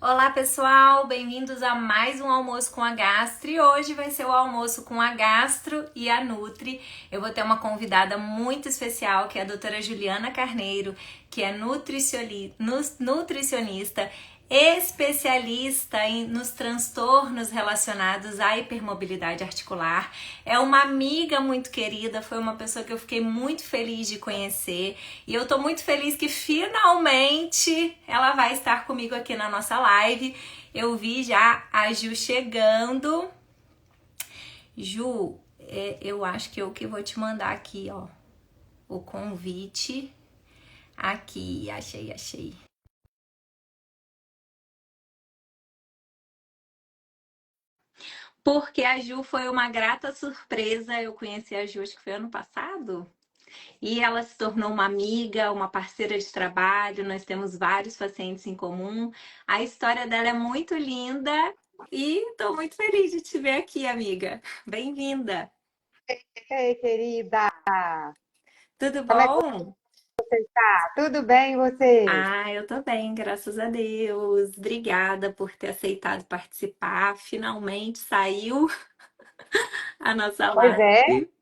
Olá pessoal, bem-vindos a mais um almoço com a Gastro e hoje vai ser o almoço com a Gastro e a Nutri. Eu vou ter uma convidada muito especial que é a doutora Juliana Carneiro, que é nutricionista, especialista nos transtornos relacionados à hipermobilidade articular. É uma amiga muito querida, foi uma pessoa que eu fiquei muito feliz de conhecer e eu tô muito feliz que finalmente ela vai estar comigo aqui na nossa live. Eu vi já a Ju chegando. Ju, eu acho que eu que vou te mandar aqui, ó, o convite. Aqui, achei. Porque a Ju foi uma grata surpresa. Eu conheci a Ju, acho que foi ano passado. E ela se tornou uma amiga, uma parceira de trabalho. Nós temos vários pacientes em comum. A história dela é muito linda e estou muito feliz de te ver aqui, amiga. Bem-vinda. Ei, querida, Tudo como é que bom? você está? Tudo bem, e você? Ah, eu tô bem, graças a Deus. Obrigada por ter aceitado participar. Finalmente saiu a nossa Pois é, live.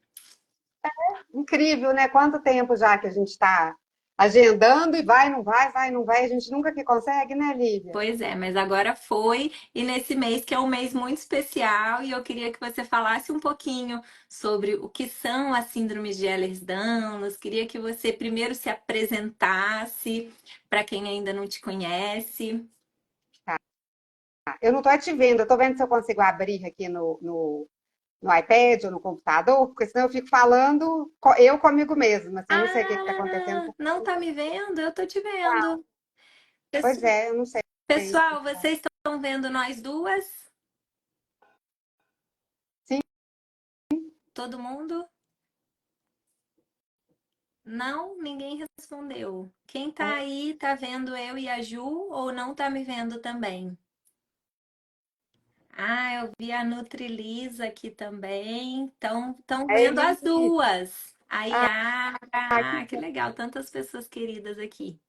incrível, né? Quanto tempo já que a gente está agendando e vai, não vai, a gente nunca que consegue, né, Lívia? Pois é, mas agora foi, e nesse mês que é um mês muito especial, e eu queria que você falasse um pouquinho sobre o que são as síndromes de Ehlers-Danlos. Queria que você primeiro se apresentasse para quem ainda não te conhece. Tá. Eu não estou te vendo, eu estou vendo se eu consigo abrir aqui no iPad ou no computador, porque senão eu fico falando eu comigo mesma, assim, eu não sei o que está acontecendo. Ah, não tá me vendo? Eu tô te vendo. Pois Pesso- é, eu não sei. Pessoal, vocês estão vendo nós duas? Sim, Todo mundo? Não, ninguém respondeu. Quem tá aí tá vendo eu e a Ju ou não tá me vendo também? Ah, eu vi a Nutrilisa aqui também. Estão é vendo as isso. duas. A Ah, Yara, que que bom. legal, tantas pessoas queridas aqui.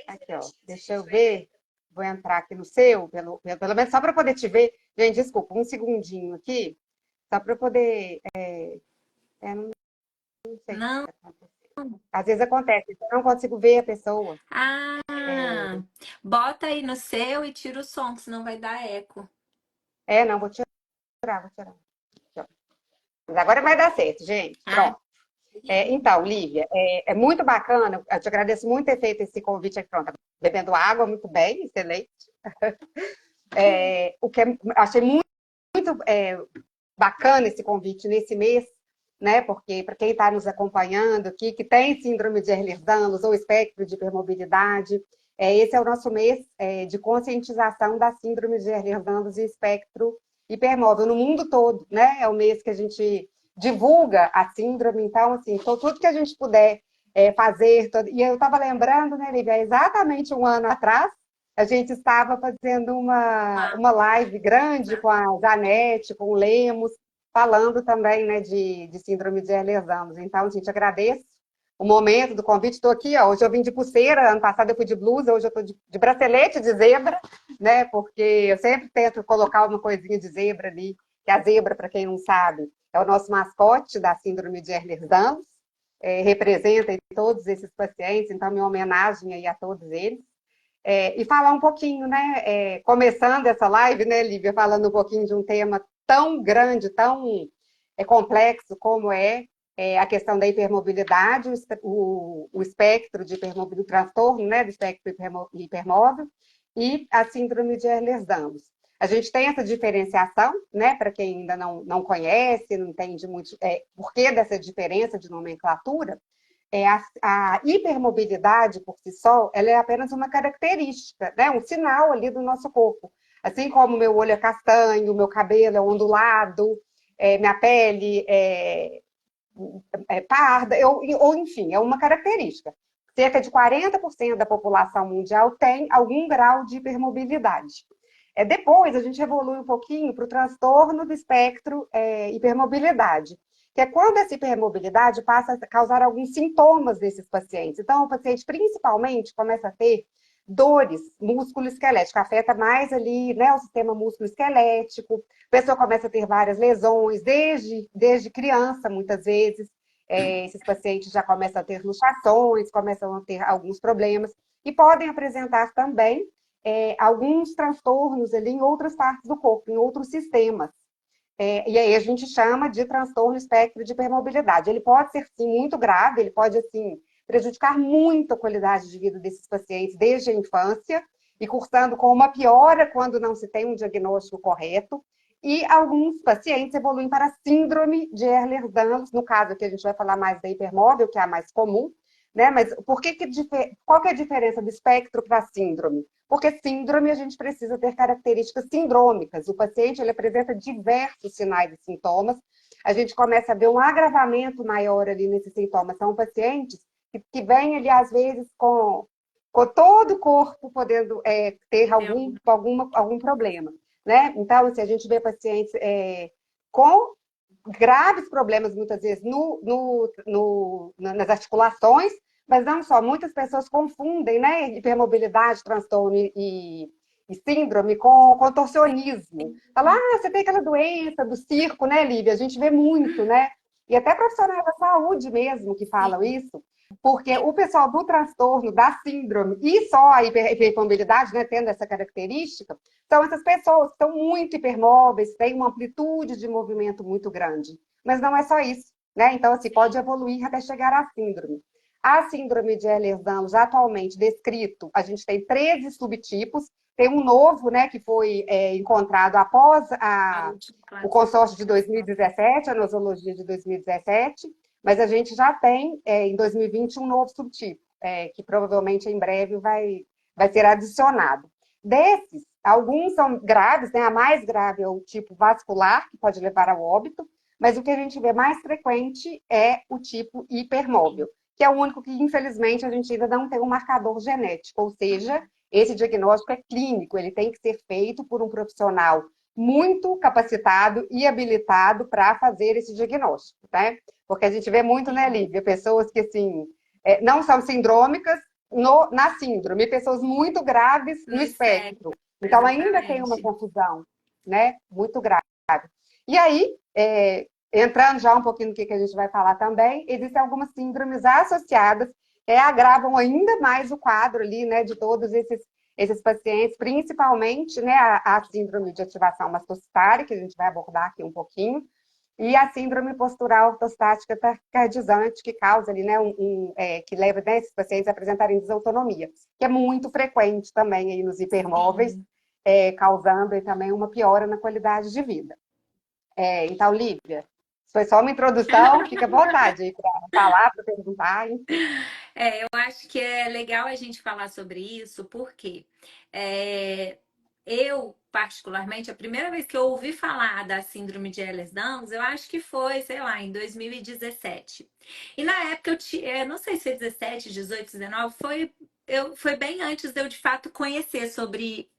Aqui, ó. Deixa eu ver. Vou entrar aqui no seu, pelo menos só para poder te ver. Gente, desculpa, um segundinho aqui, só para eu poder. Não sei o que Não? está acontecendo. Às vezes acontece, eu não consigo ver a pessoa. Ah, bota aí no seu e tira o som, que senão vai dar eco. Não, vou tirar. Aqui, ó. Mas agora vai dar certo, gente. Ah, Pronto. Então, Lívia, é muito bacana. Eu te agradeço muito ter feito esse convite aqui. Pronto, tá bebendo água, muito bem, excelente. O que achei muito bacana esse convite nesse mês, né? Porque para quem está nos acompanhando aqui, que tem síndrome de Ehlers-Danlos ou espectro de hipermobilidade, esse é o nosso mês de conscientização da síndrome de Ehlers-Danlos e espectro hipermóvel no mundo todo, né? É o mês que a gente divulga a síndrome, então, assim, então, tudo que a gente puder fazer. E eu estava lembrando, né, Lívia, exatamente um ano atrás, a gente estava fazendo uma live grande com a Janete, com o Lemos, falando também, né, de síndrome de Ehlers-Danlos. Então, gente, agradeço o momento do convite. Estou aqui, ó, hoje eu vim de pulseira, ano passado eu fui de blusa, hoje eu estou de bracelete de zebra, né, porque eu sempre tento colocar uma coisinha de zebra ali, que a zebra, para quem não sabe, é o nosso mascote da síndrome de Ehlers-Danlos, representa todos esses pacientes, então minha homenagem aí a todos eles. E falar um pouquinho, né? Começando essa live, né, Lívia, falando um pouquinho de um tema tão grande, tão complexo como a questão da hipermobilidade, o espectro de hipermobilidade, o transtorno, né, do espectro hipermóvel e a síndrome de Ehlers-Danlos. A gente tem essa diferenciação, né, para quem ainda não conhece, não entende muito por que dessa diferença de nomenclatura. A hipermobilidade por si só, ela é apenas uma característica, né? Um sinal ali do nosso corpo. Assim como o meu olho é castanho, o meu cabelo é ondulado, minha pele é parda, ou enfim, é uma característica. Cerca de 40% da população mundial tem algum grau de hipermobilidade. Depois, a gente evolui um pouquinho para o transtorno do espectro hipermobilidade, que é quando essa hipermobilidade passa a causar alguns sintomas nesses pacientes. Então, o paciente principalmente começa a ter dores músculo-esqueléticas, afeta mais ali, né, o sistema músculo-esquelético, a pessoa começa a ter várias lesões, desde criança, muitas vezes, esses pacientes já começam a ter luxações, começam a ter alguns problemas, e podem apresentar também alguns transtornos ali em outras partes do corpo, em outros sistemas. E aí a gente chama de transtorno espectro de hipermobilidade. Ele pode ser, sim, muito grave, ele pode, assim, prejudicar muito a qualidade de vida desses pacientes desde a infância, e cursando com uma piora quando não se tem um diagnóstico correto. E alguns pacientes evoluem para síndrome de Ehlers-Danlos, no caso aqui a gente vai falar mais da hipermóvel, que é a mais comum, né? Mas qual que é a diferença do espectro para a síndrome? Porque síndrome a gente precisa ter características sindrômicas. O paciente ele apresenta diversos sinais e sintomas. A gente começa a ver um agravamento maior ali nesses sintomas. São pacientes que vêm ali, às vezes, com todo o corpo podendo ter algum problema. Né? Então, assim, a gente vê pacientes com graves problemas, muitas vezes, nas articulações, mas não só, muitas pessoas confundem, né, hipermobilidade, transtorno e síndrome com contorcionismo. Fala, você tem aquela doença do circo, né, Lívia? A gente vê muito, né? E até profissionais da saúde mesmo que falam isso, porque o pessoal do transtorno, da síndrome e só a hipermobilidade, né, tendo essa característica, são essas pessoas que estão muito hipermóveis, têm uma amplitude de movimento muito grande. Mas não é só isso, né? Então, assim, pode evoluir até chegar à síndrome. A síndrome de Ehlers-Danlos, atualmente descrito, a gente tem 13 subtipos, tem um novo, né, que foi encontrado após o consórcio de 2017, a nosologia de 2017, mas a gente já tem, em 2020, um novo subtipo, que provavelmente em breve vai ser adicionado. Desses, alguns são graves, né? A mais grave é o tipo vascular, que pode levar ao óbito, mas o que a gente vê mais frequente é o tipo hipermóvel, que é o único que, infelizmente, a gente ainda não tem um marcador genético, ou seja, esse diagnóstico é clínico, ele tem que ser feito por um profissional muito capacitado e habilitado para fazer esse diagnóstico, né? Porque a gente vê muito, né, Lívia, pessoas que, assim, não são sindrômicas na síndrome, pessoas muito graves no espectro. Então, ainda tem uma confusão, né? Muito grave. E aí, entrando já um pouquinho no que a gente vai falar também, existem algumas síndromes associadas que agravam ainda mais o quadro ali, né, de todos esses pacientes, principalmente, né, a síndrome de ativação mastocitária, que a gente vai abordar aqui um pouquinho, e a síndrome postural ortostática tacardizante, que causa ali, né, que leva, né, esses pacientes a apresentarem desautonomia, que é muito frequente também aí nos hipermóveis, causando aí também uma piora na qualidade de vida. Então, Lívia, foi só uma introdução, fica à vontade aí para falar, para perguntar, enfim. Eu acho que é legal a gente falar sobre isso, porque eu, particularmente, a primeira vez que eu ouvi falar da síndrome de Ehlers-Danlos, eu acho que foi, sei lá, em 2017. E na época não sei se foi 17, 18, 19, foi bem antes de eu de fato conhecer sobre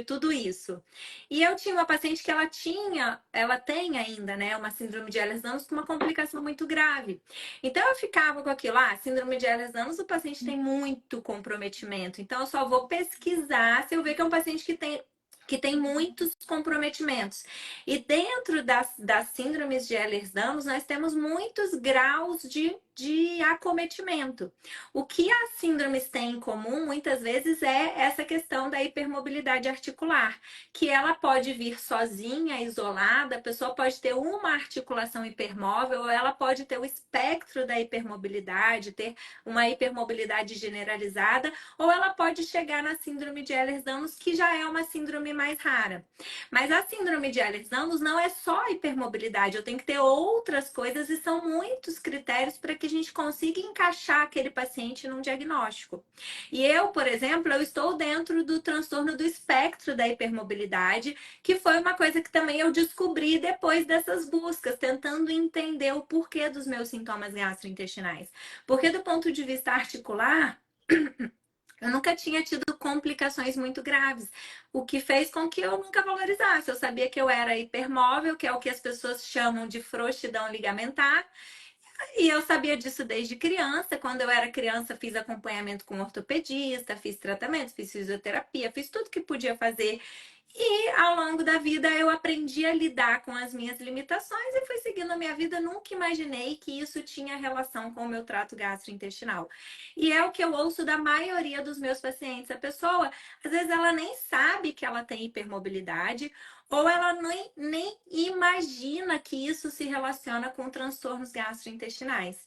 tudo isso. E eu tinha uma paciente que ela tem ainda, né, uma síndrome de Ehlers-Danlos com uma complicação muito grave. Então eu ficava com aquilo, síndrome de Ehlers-Danlos, o paciente tem muito comprometimento. Então eu só vou pesquisar se eu ver que é um paciente que tem muitos comprometimentos. E dentro das síndromes de Ehlers-Danlos, nós temos muitos graus de acometimento. O que as síndromes têm em comum, muitas vezes, é essa questão da hipermobilidade articular, que ela pode vir sozinha, isolada, a pessoa pode ter uma articulação hipermóvel, ou ela pode ter o espectro da hipermobilidade, ter uma hipermobilidade generalizada, ou ela pode chegar na síndrome de Ehlers-Danlos, que já é uma síndrome mais rara. Mas a síndrome de Ehlers-Danlos não é só a hipermobilidade, eu tenho que ter outras coisas e são muitos critérios para que a gente consiga encaixar aquele paciente num diagnóstico. E eu, por exemplo, eu estou dentro do transtorno do espectro da hipermobilidade, que foi uma coisa que também eu descobri depois dessas buscas, tentando entender o porquê dos meus sintomas gastrointestinais. Porque do ponto de vista articular, eu nunca tinha tido complicações muito graves, o que fez com que eu nunca valorizasse. Eu sabia que eu era hipermóvel, que é o que as pessoas chamam de frouxidão ligamentar. E eu sabia disso desde criança. Quando eu era criança, fiz acompanhamento com ortopedista, fiz tratamento, fiz fisioterapia, fiz tudo que podia fazer. E ao longo da vida eu aprendi a lidar com as minhas limitações e fui seguindo a minha vida. Nunca imaginei que isso tinha relação com o meu trato gastrointestinal. E é o que eu ouço da maioria dos meus pacientes. A pessoa, às vezes, ela nem sabe que ela tem hipermobilidade ou ela nem imagina que isso se relaciona com transtornos gastrointestinais.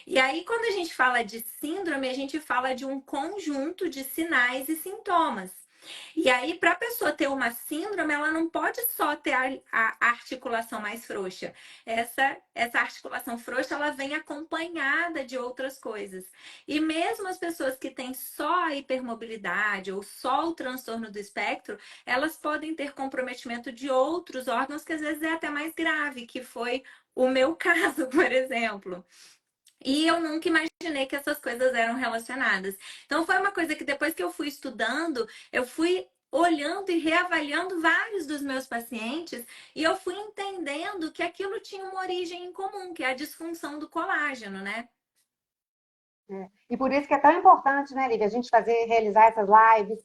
E aí, quando a gente fala de síndrome, a gente fala de um conjunto de sinais e sintomas. E aí, para a pessoa ter uma síndrome, ela não pode só ter a articulação mais frouxa. Essa articulação frouxa, ela vem acompanhada de outras coisas. E mesmo as pessoas que têm só a hipermobilidade ou só o transtorno do espectro, elas podem ter comprometimento de outros órgãos que às vezes é até mais grave, que foi o meu caso, por exemplo. E eu nunca imaginei que essas coisas eram relacionadas. Então foi uma coisa que depois que eu fui estudando, eu fui olhando e reavaliando vários dos meus pacientes e eu fui entendendo que aquilo tinha uma origem em comum, que é a disfunção do colágeno, né? É. E por isso que é tão importante, né, Lívia, a gente realizar essas lives,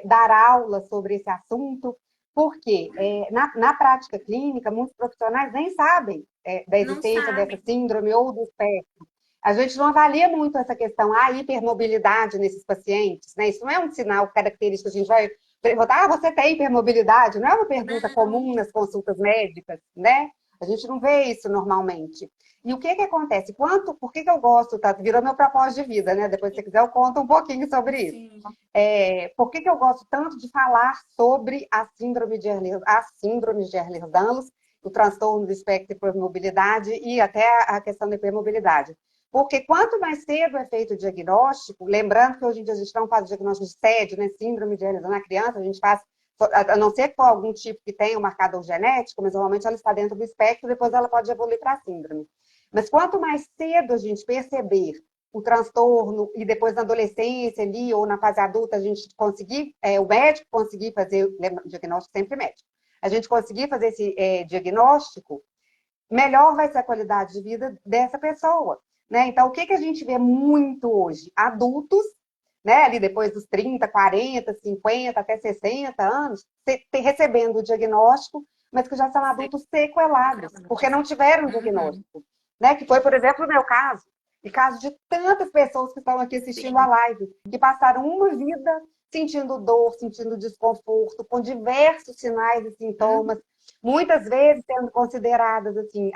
dar aulas sobre esse assunto, porque na prática clínica, muitos profissionais nem sabem da Não existência dessa sabem. síndrome ou do espectro. A gente não avalia muito essa questão, a hipermobilidade nesses pacientes, né? Isso não é um sinal característico, a gente vai perguntar, você tem hipermobilidade? Não é uma pergunta Não. comum nas consultas médicas, né? A gente não vê isso normalmente. E o que que acontece? Por que que eu gosto tanto? Virou meu propósito de vida, né? Depois, se você quiser, eu conto um pouquinho sobre isso. Sim. Por que que eu gosto tanto de falar sobre as síndromes de Ehlers-Danlos, o transtorno do espectro de hipermobilidade e até a questão da hipermobilidade? Porque quanto mais cedo é feito o diagnóstico, lembrando que hoje em dia a gente não faz o diagnóstico de SED, né, síndrome de Ehlers na criança, a gente faz, a não ser que for algum tipo que tenha um marcador genético, mas normalmente ela está dentro do espectro, depois ela pode evoluir para a síndrome. Mas quanto mais cedo a gente perceber o transtorno e depois na adolescência ali ou na fase adulta a gente conseguir, o médico conseguir fazer, lembra, diagnóstico sempre médico, a gente conseguir fazer esse diagnóstico, melhor vai ser a qualidade de vida dessa pessoa. Né? Então, o que, que a gente vê muito hoje? Adultos, né, ali depois dos 30, 40, 50, até 60 anos, recebendo o diagnóstico, mas que já são adultos sequelados, porque não tiveram Uhum. diagnóstico. Né? Que foi, por exemplo, o meu caso, e caso de tantas pessoas que estão aqui assistindo a Sim. live, que passaram uma vida sentindo dor, sentindo desconforto, com diversos sinais e sintomas, Uhum. muitas vezes sendo consideradas assim,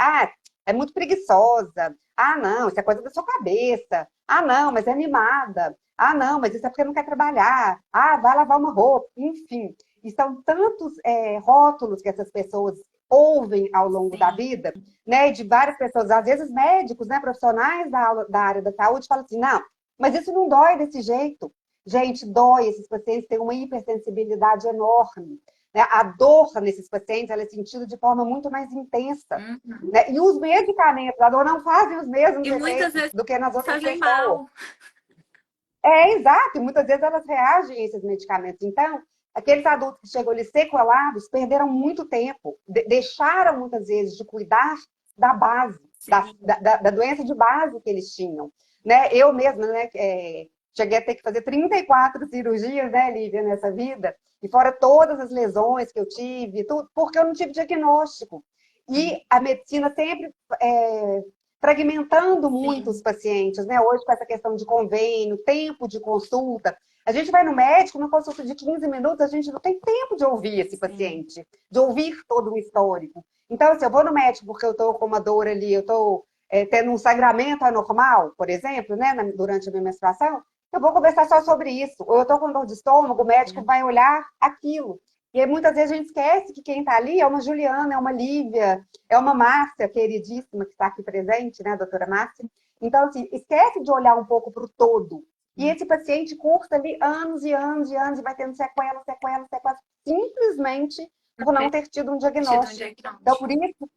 é muito preguiçosa, não, isso é coisa da sua cabeça, não, mas é mimada, não, mas isso é porque não quer trabalhar, vai lavar uma roupa, enfim. E são tantos rótulos que essas pessoas ouvem ao longo da Sim. vida, né, de várias pessoas, às vezes médicos, né, profissionais da área da saúde, falam assim, não, mas isso não dói desse jeito. Gente, dói, esses pacientes têm uma hipersensibilidade enorme. Né? A dor nesses pacientes ela é sentida de forma muito mais intensa. Uhum. Né? E os medicamentos da dor não fazem os mesmos E muitas efeitos vezes do que nas outras fazem pessoas. mal. Exato, e muitas vezes elas reagem a esses medicamentos. Então, aqueles adultos que chegam ali sequelados perderam muito tempo, deixaram muitas vezes de cuidar da base, Sim. da doença de base que eles tinham. Né? Eu mesma, né, cheguei a ter que fazer 34 cirurgias, né, Lívia, nessa vida, e fora todas as lesões que eu tive, tudo, porque eu não tive diagnóstico. E a medicina sempre fragmentando muito os Sim. pacientes, né? Hoje, com essa questão de convênio, tempo de consulta. A gente vai no médico, numa consulta de 15 minutos, a gente não tem tempo de ouvir esse Sim. paciente, de ouvir todo o histórico. Então, se eu vou no médico porque eu estou com uma dor ali, eu estou tendo um sangramento anormal, por exemplo, né, durante a minha menstruação, eu vou conversar só sobre isso. Ou eu estou com dor de estômago, o médico vai olhar aquilo. E aí, muitas vezes a gente esquece que quem está ali é uma Juliana, é uma Lívia, é uma Márcia, queridíssima, que está aqui presente, né, a doutora Márcia? Então, assim, esquece de olhar um pouco para o todo. E esse paciente curta ali anos e anos e anos e vai tendo sequelas, sequelas, sequelas, simplesmente por não ter tido um Tido um diagnóstico. Então, diagnóstico.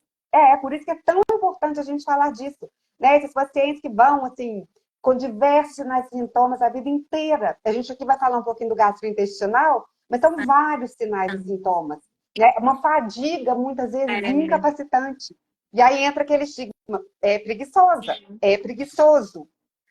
por isso que é tão importante a gente falar disso. Né? Esses pacientes que vão, assim, com diversos sinais e sintomas a vida inteira. A gente aqui vai falar um pouquinho do gastrointestinal, mas são vários sinais e sintomas. Né? Uma fadiga, muitas vezes, É, incapacitante. E aí entra aquele estigma, é preguiçosa, é preguiçoso.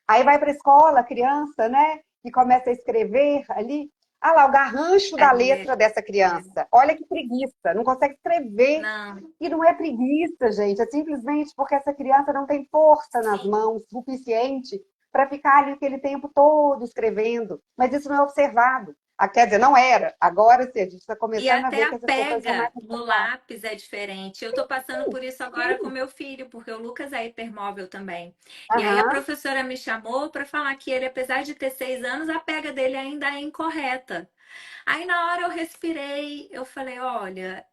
Aí vai para a escola, a criança, né? E começa a escrever ali. Ah lá, o garrancho da É, letra dessa criança. Olha que preguiça, não consegue escrever. não, E não é preguiça, gente, é simplesmente porque essa criança não tem força nas sim. mãos suficiente para ficar ali aquele tempo todo escrevendo. Mas isso não é observado. Ah, quer dizer, não era. Agora sim, a gente está E começando a até ver a que essas questões são mais pega no observadas. lápis é diferente. Eu tô passando por isso agora com meu filho, porque o Lucas é hipermóvel também. E aí a Aham, professora me chamou para falar que ele, apesar de ter 6 anos, a pega dele ainda é incorreta. Aí na hora eu respirei, eu falei, olha,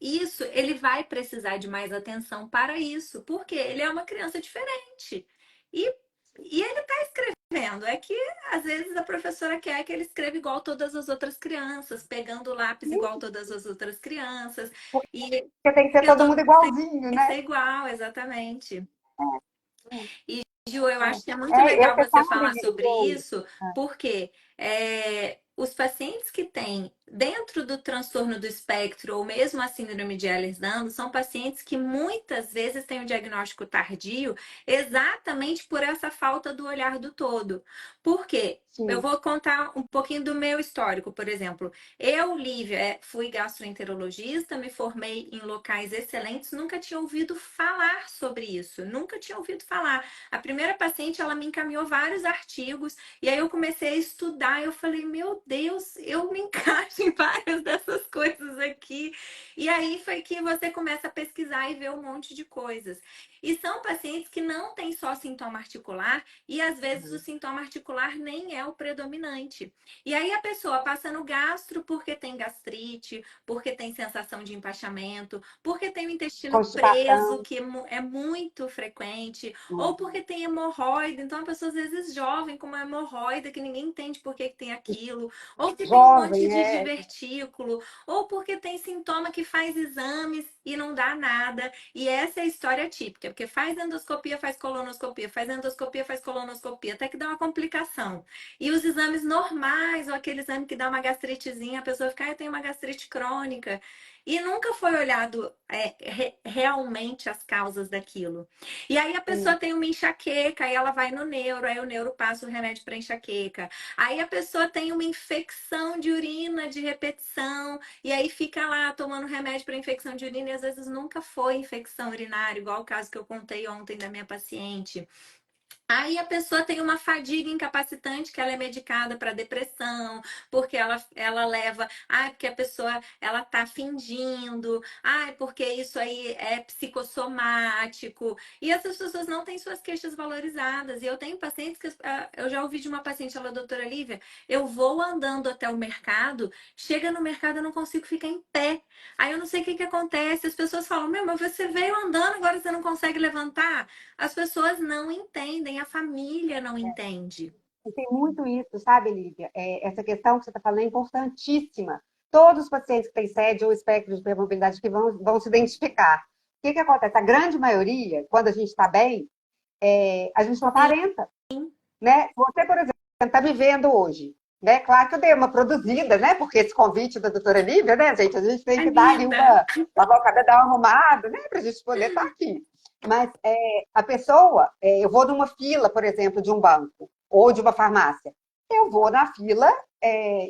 isso, ele vai precisar de mais atenção para isso, porque ele é uma criança diferente. E, e ele está escrevendo. É que às vezes a professora quer que ele escreva igual todas as outras crianças, pegando o lápis igual todas as outras crianças. E porque tem que ser eu todo tô mundo igualzinho, tem que né? ser igual, exatamente. É, E, Ju, eu é. acho que é muito legal Você você sabe, falar Lívia, sobre isso, porque os pacientes que têm dentro do transtorno do espectro ou mesmo a síndrome de Ehlers-Danlos são pacientes que muitas vezes têm o diagnóstico tardio exatamente por essa falta do olhar do todo. Por quê? Eu sim, vou contar um pouquinho do meu histórico, por exemplo. Eu, Lívia, fui gastroenterologista, me formei em locais excelentes, nunca tinha ouvido falar sobre isso, nunca tinha ouvido falar. A primeira paciente, ela me encaminhou vários artigos, e aí eu comecei a estudar, eu falei, meu Deus, eu me encaixo em várias dessas coisas aqui. E aí foi que você começa a pesquisar e ver um monte de coisas. E são pacientes que não têm só sintoma articular, e às vezes o sintoma articular nem é o predominante. E aí a pessoa passa no gastro porque tem gastrite, porque tem sensação de empachamento, porque tem o intestino preso, constipação, que é muito frequente, ou porque tem hemorroida. Então a pessoa às vezes jovem com uma hemorroida que ninguém entende por que tem aquilo, ou que tem um monte jovem, de é. divertículo, ou porque tem sintoma que faz exames e não dá nada. E essa é a história típica, porque faz endoscopia, faz colonoscopia, faz endoscopia, faz colonoscopia, até que dá uma complicação. E os exames normais, ou aquele exame que dá uma gastritezinha, a pessoa fica, ah, eu tenho uma gastrite crônica. E nunca foi olhado realmente as causas daquilo. E aí a pessoa Sim. tem uma enxaqueca, aí ela vai no neuro, aí o neuro passa o remédio para enxaqueca. Aí a pessoa tem uma infecção de urina de repetição, e aí fica lá tomando remédio para infecção de urina, e às vezes nunca foi infecção urinária, igual o caso que eu contei ontem da minha paciente. Aí a pessoa tem uma fadiga incapacitante que ela é medicada para depressão, porque ela leva, porque a pessoa ela tá fingindo, porque isso aí é psicossomático. E essas pessoas não têm suas queixas valorizadas. E eu tenho pacientes que eu já ouvi de uma paciente, ela, doutora Lívia, eu vou andando até o mercado, chega no mercado eu não consigo ficar em pé. Aí eu não sei o que que acontece. As pessoas falam: "Meu, mas você veio andando, agora você não consegue levantar?" As pessoas não entendem, a família não entende. E tem muito isso, sabe, Lívia? Essa questão que você está falando é importantíssima. Todos os pacientes que têm SED ou espectro de hipermobilidade que vão se identificar. O que acontece? A grande maioria, quando a gente está bem, a gente não Sim, aparenta, né? Você, por exemplo, está me vendo hoje, né? Claro que eu dei uma produzida, né? Porque esse convite da doutora Lívia, né, gente? A gente tem é que dar ali linda. lavar o cabelo, dar uma arrumada, né? Para a gente poder estar aqui. Mas a pessoa, eu vou numa fila, por exemplo, de um banco ou de uma farmácia. Eu vou na fila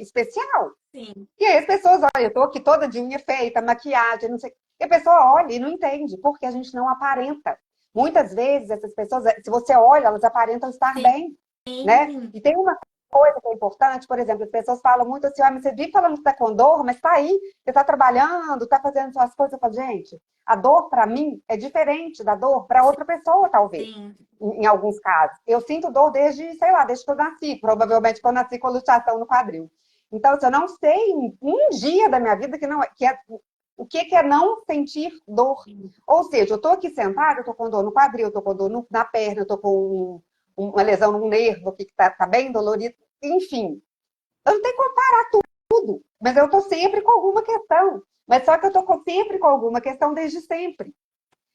especial. Sim, E aí as pessoas, olha, eu estou aqui toda de unha feita, maquiagem, não sei. E a pessoa olha e não entende, porque a gente não aparenta. Muitas vezes essas pessoas, se você olha, elas aparentam estar bem, né? sim, E tem uma coisa que é importante, por exemplo, as pessoas falam muito assim, mas você vive falando que está com dor, mas está aí, você está trabalhando, está fazendo suas coisas. Eu falo, gente, a dor para mim é diferente da dor para outra pessoa, talvez, sim, em alguns casos. Eu sinto dor desde, sei lá, desde que eu nasci, provavelmente quando eu nasci com luxação no quadril. Então, se eu não sei um dia da minha vida o que é não sentir dor. sim. Ou seja, eu estou aqui sentada, eu estou com dor no quadril, eu estou com dor na perna, eu estou com uma lesão num nervo aqui que está bem dolorido. Enfim, eu não tenho como parar tudo, mas eu estou sempre com alguma questão. Mas só que eu estou sempre com alguma questão desde sempre.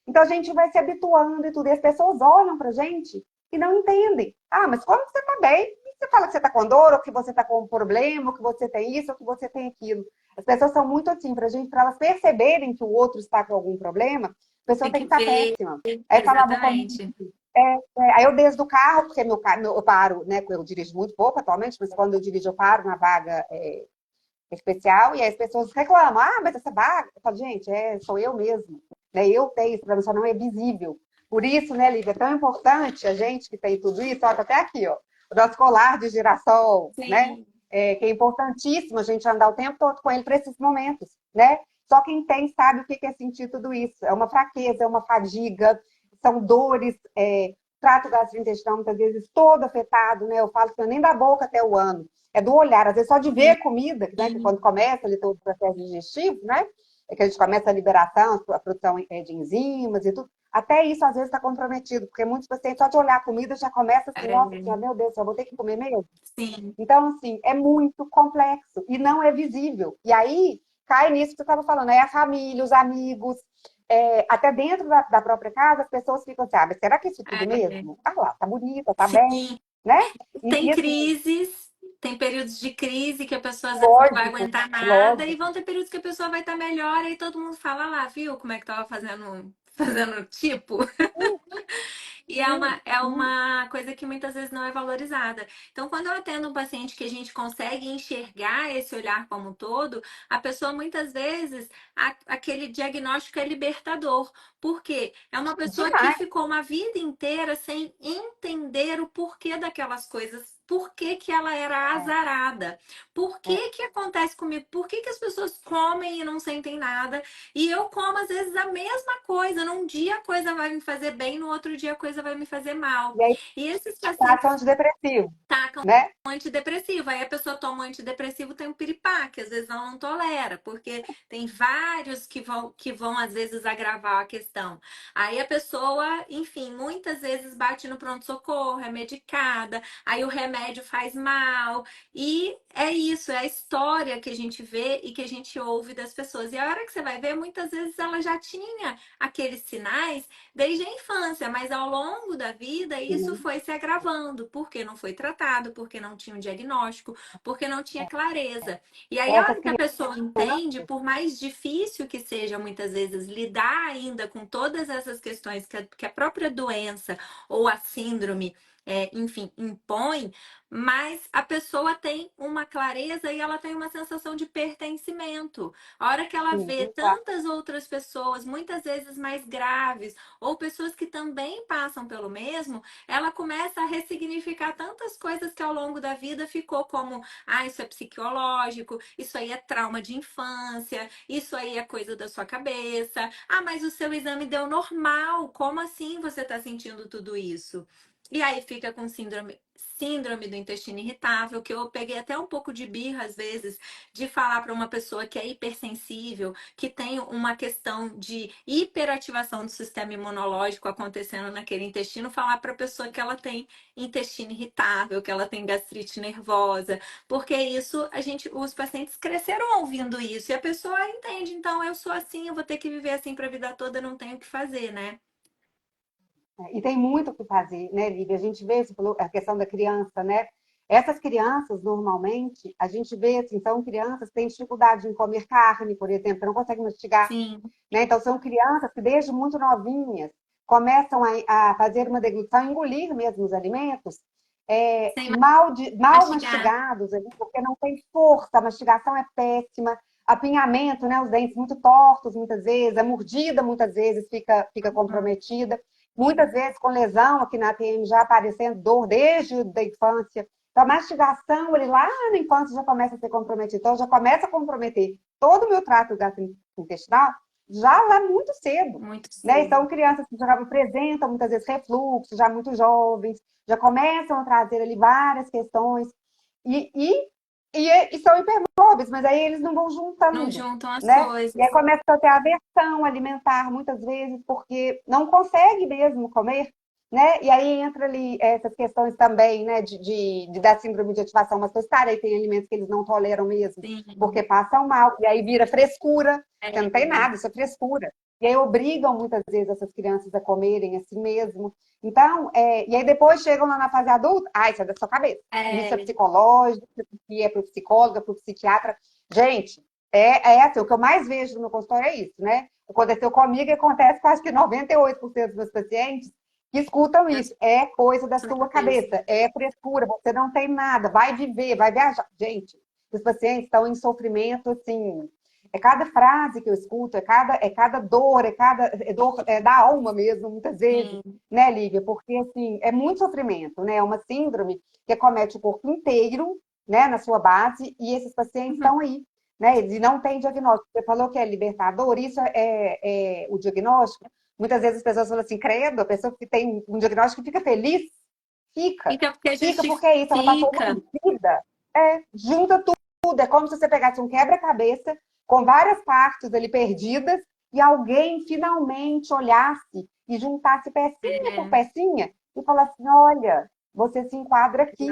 Então a gente vai se habituando e tudo. E as pessoas olham pra gente e não entendem. Ah, mas como você tá bem? Você fala que você tá com dor, ou que você tá com um problema, ou que você tem isso, ou que você tem aquilo. As pessoas são muito assim, pra gente, para elas perceberem que o outro está com algum problema, a pessoa Tem tem que que estar ver, péssima. Aí falava comigo, exatamente. aí eu desço do carro, porque meu carro, eu paro, né? Eu dirijo muito pouco atualmente, mas quando eu dirijo, eu paro na vaga especial, e aí as pessoas reclamam, mas essa vaga, eu falo, gente, sou eu mesmo, né? Eu tenho isso, para mim só não é visível. Por isso, né, Lívia, é tão importante a gente que tem tudo isso, ó, tá até aqui, ó, o nosso colar de girassol, né? Sim, Que é importantíssimo a gente andar o tempo todo com ele para esses momentos, né? Só quem tem sabe o que é sentir tudo isso. É uma fraqueza, é uma fadiga, são dores, trato gastrointestinal muitas vezes todo afetado, né? Eu falo que não é nem da boca até o ano, é do olhar, às vezes só de ver a comida, né? Que quando começa ali todo o processo digestivo, né? É que a gente começa a liberação, a produção de enzimas e tudo. Até isso às vezes está comprometido, porque muitos pacientes só de olhar a comida já começa assim, nossa senhora, meu Deus, eu vou ter que comer mesmo. sim. Então, assim, é muito complexo e não é visível. E aí cai nisso que você estava falando, é a família, os amigos, até dentro da própria casa, as pessoas ficam assim, mas será que é isso tudo É, mesmo? Ah lá, tá bonita, tá bem, sim. né? Tem E assim, crises, tem períodos de crise que a pessoa às vezes não vai lógico, aguentar nada, e lógico. vão ter períodos que a pessoa vai estar melhor, e todo mundo fala lá, viu como é que tava fazendo, fazendo tipo? Sim, E sim, é sim. uma coisa que muitas vezes não é valorizada. Então, quando eu atendo um paciente que a gente consegue enxergar esse olhar como um todo, a pessoa muitas vezes, aquele diagnóstico é libertador. Por quê? É uma pessoa que Demais. ficou uma vida inteira sem entender o porquê daquelas coisas. Por que, que ela era É, azarada? Por é. que que acontece comigo? Por que, que as pessoas comem e não sentem nada? E eu como, às vezes, a mesma coisa. Num dia a coisa vai me fazer bem, no outro dia a coisa vai me fazer mal. E aí, E esses tratam pacientes antidepressivo, tacam né? um antidepressivo. Aí a pessoa toma um antidepressivo, tem um piripaque, às vezes ela não tolera, porque tem vários que vão às vezes agravar a questão. Aí a pessoa, enfim, muitas vezes bate no pronto-socorro, é medicada, aí o remédio faz mal. E é isso, é a história que a gente vê e que a gente ouve das pessoas. E a hora que você vai ver, muitas vezes ela já tinha aqueles sinais desde a infância, mas ao longo da vida isso Sim. foi se agravando, porque não foi tratado, porque não tinha um diagnóstico, porque não tinha clareza. E aí, a Essas hora que a crianças, pessoa entende, por mais difícil que seja muitas vezes lidar ainda com todas essas questões que a própria doença ou a síndrome enfim, impõe, mas a pessoa tem uma clareza e ela tem uma sensação de pertencimento. A hora que ela sim, vê tá. tantas outras pessoas, muitas vezes mais graves, ou pessoas que também passam pelo mesmo, ela começa a ressignificar tantas coisas que ao longo da vida ficou como, isso é psicológico, isso aí é trauma de infância, isso aí é coisa da sua cabeça. Mas o seu exame deu normal, como assim você está sentindo tudo isso? E aí fica com síndrome do intestino irritável, que eu peguei até um pouco de birra às vezes de falar para uma pessoa que é hipersensível, que tem uma questão de hiperativação do sistema imunológico acontecendo naquele intestino, falar para a pessoa que ela tem intestino irritável, que ela tem gastrite nervosa, porque isso os pacientes cresceram ouvindo isso e a pessoa entende, então eu sou assim, eu vou ter que viver assim para a vida toda, não tenho o que fazer, né? E tem muito o que fazer, né, Lívia? A gente vê a questão da criança, né? Essas crianças, normalmente, a gente vê, assim, são crianças que têm dificuldade em comer carne, por exemplo, que não conseguem mastigar, Sim, né? Então, são crianças que, desde muito novinhas, começam a fazer uma deglutição, engolir mesmo os alimentos, sem mal mastigar. mastigados, ali, porque não tem força, a mastigação é péssima, apinhamento, né? Os dentes muito tortos, muitas vezes, a mordida, muitas vezes, fica comprometida. Muitas vezes com lesão aqui na TM já aparecendo dor desde a infância. Então, a mastigação, ele lá na infância já começa a ser comprometido. Então, já começa a comprometer todo o meu trato gastrointestinal já lá muito cedo. Muito Né? cedo. Então, crianças que já apresentam muitas vezes refluxo, já muito jovens, já começam a trazer ali várias questões. E, e, e são hipermóveis, mas aí eles não vão Não juntando, juntam as né? E aí coisas. começa a ter aversão alimentar muitas vezes, porque não consegue mesmo comer, né? E aí entra ali essas questões também, né, da síndrome de ativação mastoritária, aí tem alimentos que eles não toleram mesmo, Sim. porque passam mal, e aí vira frescura, você não tem É, nada, isso é frescura. E aí obrigam muitas vezes essas crianças a comerem assim mesmo. Então, e aí depois chegam lá na fase adulta, isso é da sua cabeça. Isso é é, psicológico, isso é para o psicólogo, para o psiquiatra. Gente, assim, o que eu mais vejo no meu consultório é isso, né? Aconteceu comigo e acontece com acho que 98% dos meus pacientes que escutam Da isso. É coisa da sua sua cabeça. cabeça, é frescura, você não tem nada, vai viver, vai viajar. Gente, os pacientes estão em sofrimento, assim, é cada frase que eu escuto, é cada dor, é dor da alma mesmo, muitas vezes, Sim. né, Lívia? Porque, assim, é muito sofrimento, né? É uma síndrome que acomete o corpo inteiro, né, na sua base, e esses pacientes Uhum. estão aí, né? E não tem diagnóstico. Você falou que é libertador, isso é o diagnóstico. Muitas vezes as pessoas falam assim, credo, a pessoa que tem um diagnóstico fica feliz, fica, Fica porque fica porque é isso, ela passou uma justifica. vida, junta tudo, é como se você pegasse um quebra-cabeça com várias partes ali perdidas e alguém finalmente olhasse e juntasse pecinha por É, pecinha e falasse, assim, olha, você se enquadra aqui,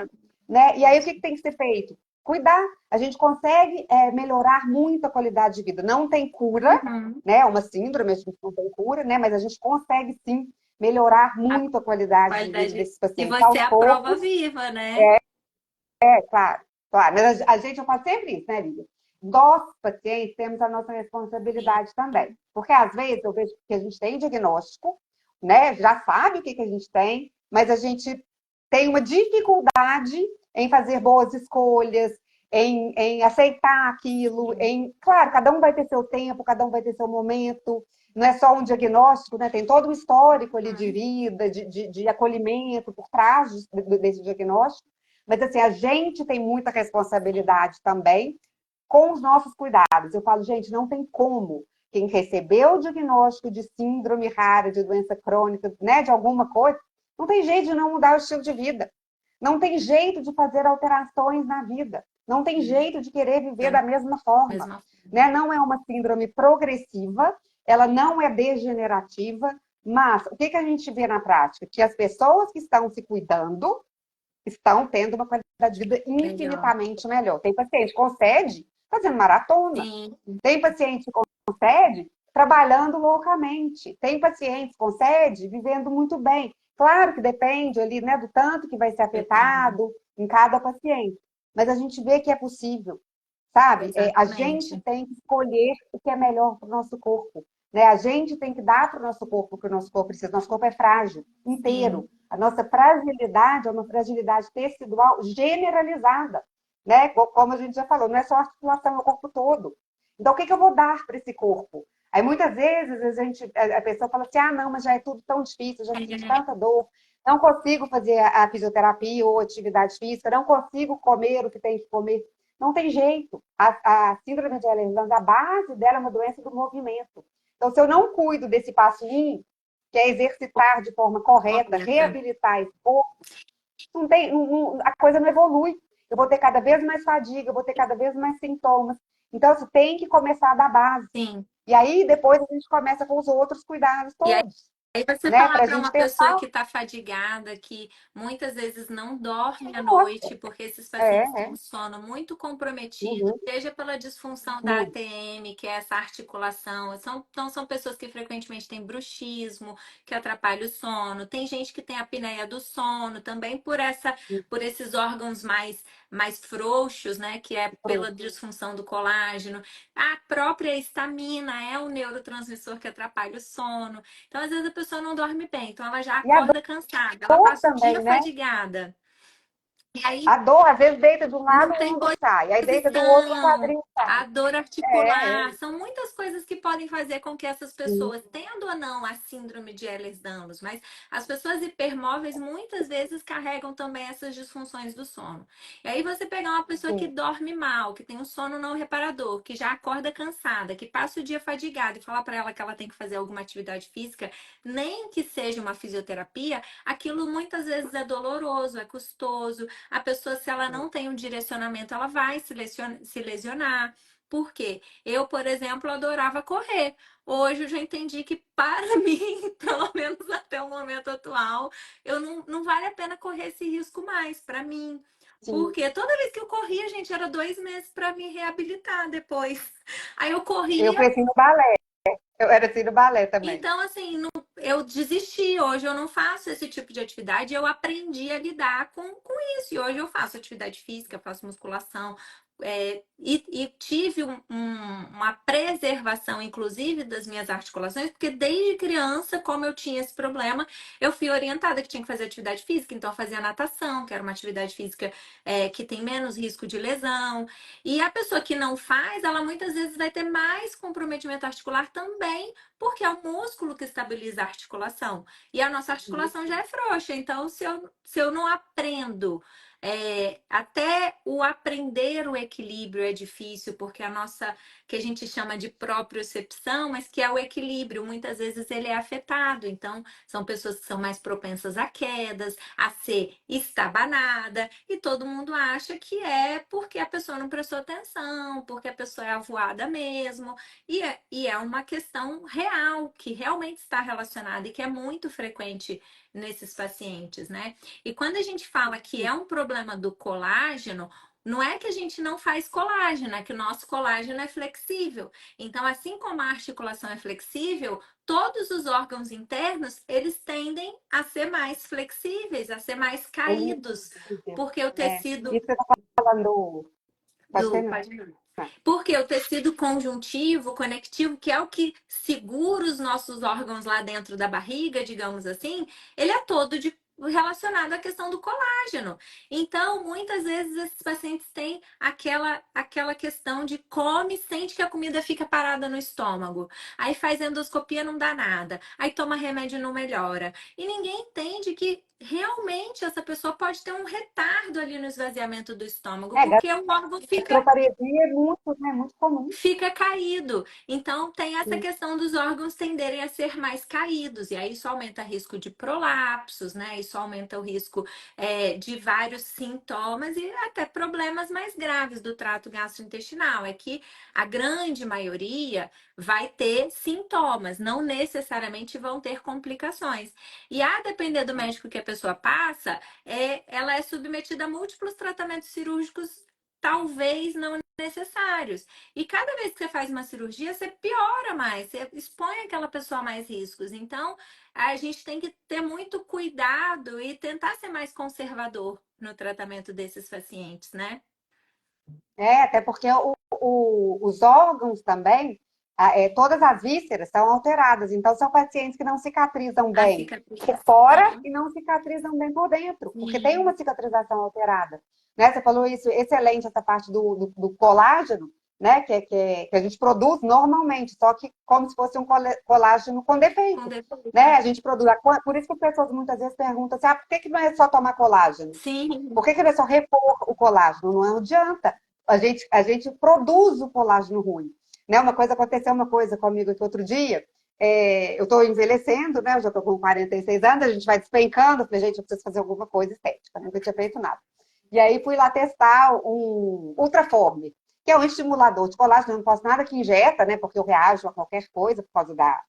né? E aí o que tem que ser feito? Cuidar. A gente consegue melhorar muito a qualidade de vida. Não tem cura, uhum. né? Uma síndrome, a gente não tem cura, né? Mas a gente consegue sim melhorar A muito a qualidade de vida qualidade. desses E pacientes você aos é a prova poucos. viva, né? Claro, claro. Mas a gente, eu faço sempre isso, né, Lívia? Nós, pacientes, temos a nossa Sim. responsabilidade também. Porque às vezes eu vejo que a gente tem diagnóstico, né? Já sabe o que a gente tem, mas a gente tem uma dificuldade em fazer boas escolhas, em aceitar aquilo, Sim. Claro, cada um vai ter seu tempo, cada um vai ter seu momento. Não é só um diagnóstico, né? Tem todo um histórico ali de Uhum. vida, de acolhimento por trás desse diagnóstico. Mas assim, a gente tem muita responsabilidade também com os nossos cuidados. Eu falo, gente, não tem como quem recebeu o diagnóstico de síndrome rara, de doença crônica, né, de alguma coisa, não tem jeito de não mudar o estilo de vida. Não tem jeito de fazer alterações na vida. Não tem Sim. jeito de querer viver Da da mesma forma. mesma Né? forma. Não é uma síndrome progressiva, ela não é degenerativa, mas o que a gente vê na prática? Que as pessoas que estão se cuidando estão tendo uma qualidade de vida Melhor. infinitamente melhor. Tem paciente que concede fazendo maratona, Sim. tem paciente que concede trabalhando loucamente, tem paciente que concede vivendo muito bem. Claro que depende ali, né, do tanto que vai ser Depende. afetado em cada paciente, mas a gente vê que é possível, sabe? A gente Exatamente. tem que escolher o que é melhor para o nosso corpo. Né? A gente tem que dar para o nosso corpo o que o nosso corpo precisa. Nosso corpo é frágil, Sim. inteiro. A nossa fragilidade é uma fragilidade tecidual generalizada. Né? Como a gente já falou, não é só a articulação, é o corpo todo. Então, o que eu vou dar para esse corpo? Aí, muitas vezes, a pessoa fala assim, ah, não, mas já é tudo tão difícil, já senti É, tanta dor, não consigo fazer a fisioterapia ou atividade física, não consigo comer o que tem que comer. Não tem jeito. A síndrome de Ehlers-Danlos, a base dela é uma doença do movimento. Então, se eu não cuido desse passo 1, que é exercitar de forma correta, correta. reabilitar esse corpo, a coisa não evolui. Eu vou ter cada vez mais fadiga, eu vou ter cada vez mais sintomas. Então, você tem que começar da base. Sim. E aí, depois, a gente começa com os outros cuidados E aí todos, Aí você né? falar Para a para gente uma pessoa testar. que está fadigada, que muitas vezes não dorme à Nossa, noite, porque esses pacientes têm é. um sono muito comprometido, Uhum, seja pela disfunção da muito. ATM, que é essa articulação. Então, são pessoas que frequentemente têm bruxismo, que atrapalha o sono. Tem gente que tem a apneia do sono, também por esses órgãos mais frouxos, né? Que é pela disfunção do colágeno. A própria histamina é o neurotransmissor que atrapalha o sono. Então, às vezes, a pessoa não dorme bem, então ela já E a acorda cansada, ela dor passa o dia também, né? fadigada. E aí A dor, às vezes, deita de um não lado, o tem ombro sai. Aí deita do outro, o posição, quadril sai. a dor É. articular, são muitas coisas que podem fazer com que essas Sim, pessoas, tendo ou não a síndrome de Ehlers-Danlos, mas as pessoas hipermóveis muitas vezes carregam também essas disfunções do sono. E aí você pegar uma pessoa que sim. dorme mal, que tem um sono não reparador, que já acorda cansada, que passa o dia fadigada e falar para ela que ela tem que fazer alguma atividade física, nem que seja uma fisioterapia, aquilo muitas vezes é doloroso, é custoso. A pessoa, se ela não tem um direcionamento, ela vai se lesionar. Por quê? Eu, por exemplo, adorava correr. Hoje eu já entendi que para mim, pelo menos até o momento atual, eu não vale a pena correr esse risco mais para mim. Sim. Porque toda vez que eu corria, gente, era 2 meses para me reabilitar depois. Aí eu Eu corria. fui assim no balé. Eu era assim no balé também. Então, assim, eu desisti. Hoje eu não faço esse tipo de atividade. Eu aprendi a lidar com isso. E hoje eu faço atividade física, faço musculação, e tive uma preservação, inclusive, das minhas articulações, porque desde criança, como eu tinha esse problema, eu fui orientada que tinha que fazer atividade física, então eu fazia natação, que era uma atividade física que tem menos risco de lesão. E a pessoa que não faz, ela muitas vezes vai ter mais comprometimento articular também, porque é o músculo que estabiliza a articulação. E a nossa articulação já é frouxa, então se eu não aprendo até o aprender o equilíbrio é difícil, porque a nossa, que a gente chama de propriocepção, mas que é o equilíbrio, muitas vezes ele é afetado. Então, são pessoas que são mais propensas a quedas, a ser estabanada, e todo mundo acha que é porque a pessoa não prestou atenção, porque a pessoa é avoada mesmo. E é uma questão real, que realmente está relacionada e que é muito frequente nesses pacientes, né? E quando a gente fala que é um problema do colágeno, não é que a gente não faz colágeno, é que o nosso colágeno é flexível. Então, assim como a articulação é flexível, todos os órgãos internos, eles tendem a ser mais flexíveis, a ser mais É isso, caídos, porque o tecido isso que você está falando. Pode do terminar. porque o tecido conjuntivo, conectivo, que é o que segura os nossos órgãos lá dentro da barriga, digamos assim, ele é todo relacionado à questão do colágeno. Então, muitas vezes esses pacientes têm aquela questão de come, sente que a comida fica parada no estômago. Aí faz endoscopia, não dá nada. Aí toma remédio, não melhora. E ninguém entende que realmente essa pessoa pode ter um retardo ali no esvaziamento do estômago, É, porque o órgão gastroparesia é muito, né, muito comum. fica caído. Então, tem essa questão dos órgãos tenderem a ser mais caídos, e aí isso aumenta o risco de prolapsos, né? Isso aumenta o risco de vários sintomas e até problemas mais graves do trato gastrointestinal. É que a grande maioria vai ter sintomas, não necessariamente vão ter complicações. E a depender do médico que a pessoa passa, ela é submetida a múltiplos tratamentos cirúrgicos, talvez não necessários. E cada vez que você faz uma cirurgia, você piora mais, você expõe aquela pessoa a mais riscos. Então, a gente tem que ter muito cuidado e tentar ser mais conservador no tratamento desses pacientes, né? Até porque os órgãos também, todas as vísceras são alteradas. Então, são pacientes que não cicatrizam A bem por fora cicatrização. e não cicatrizam bem por dentro, porque tem Sim. uma cicatrização alterada. Né? Você falou isso, excelente, essa parte do colágeno, né? Que a gente produz normalmente, só que como se fosse um colágeno com Com defeito. defeito. Né? A gente produz. Por isso que as pessoas muitas vezes perguntam assim, por que não é só tomar colágeno? Por Sim. que não é só repor o colágeno? Não adianta. A gente produz o colágeno ruim. Né? Aconteceu uma coisa comigo aqui outro dia. Eu estou envelhecendo, né? Eu já estou com 46 anos, a gente vai despencando. Eu falei, gente, eu preciso fazer alguma coisa estética. Nunca tinha feito nada. E aí fui lá testar um Ultraform, que é um estimulador de colágeno. Eu não posso nada que injeta, né? Porque eu reajo a qualquer coisa por causa da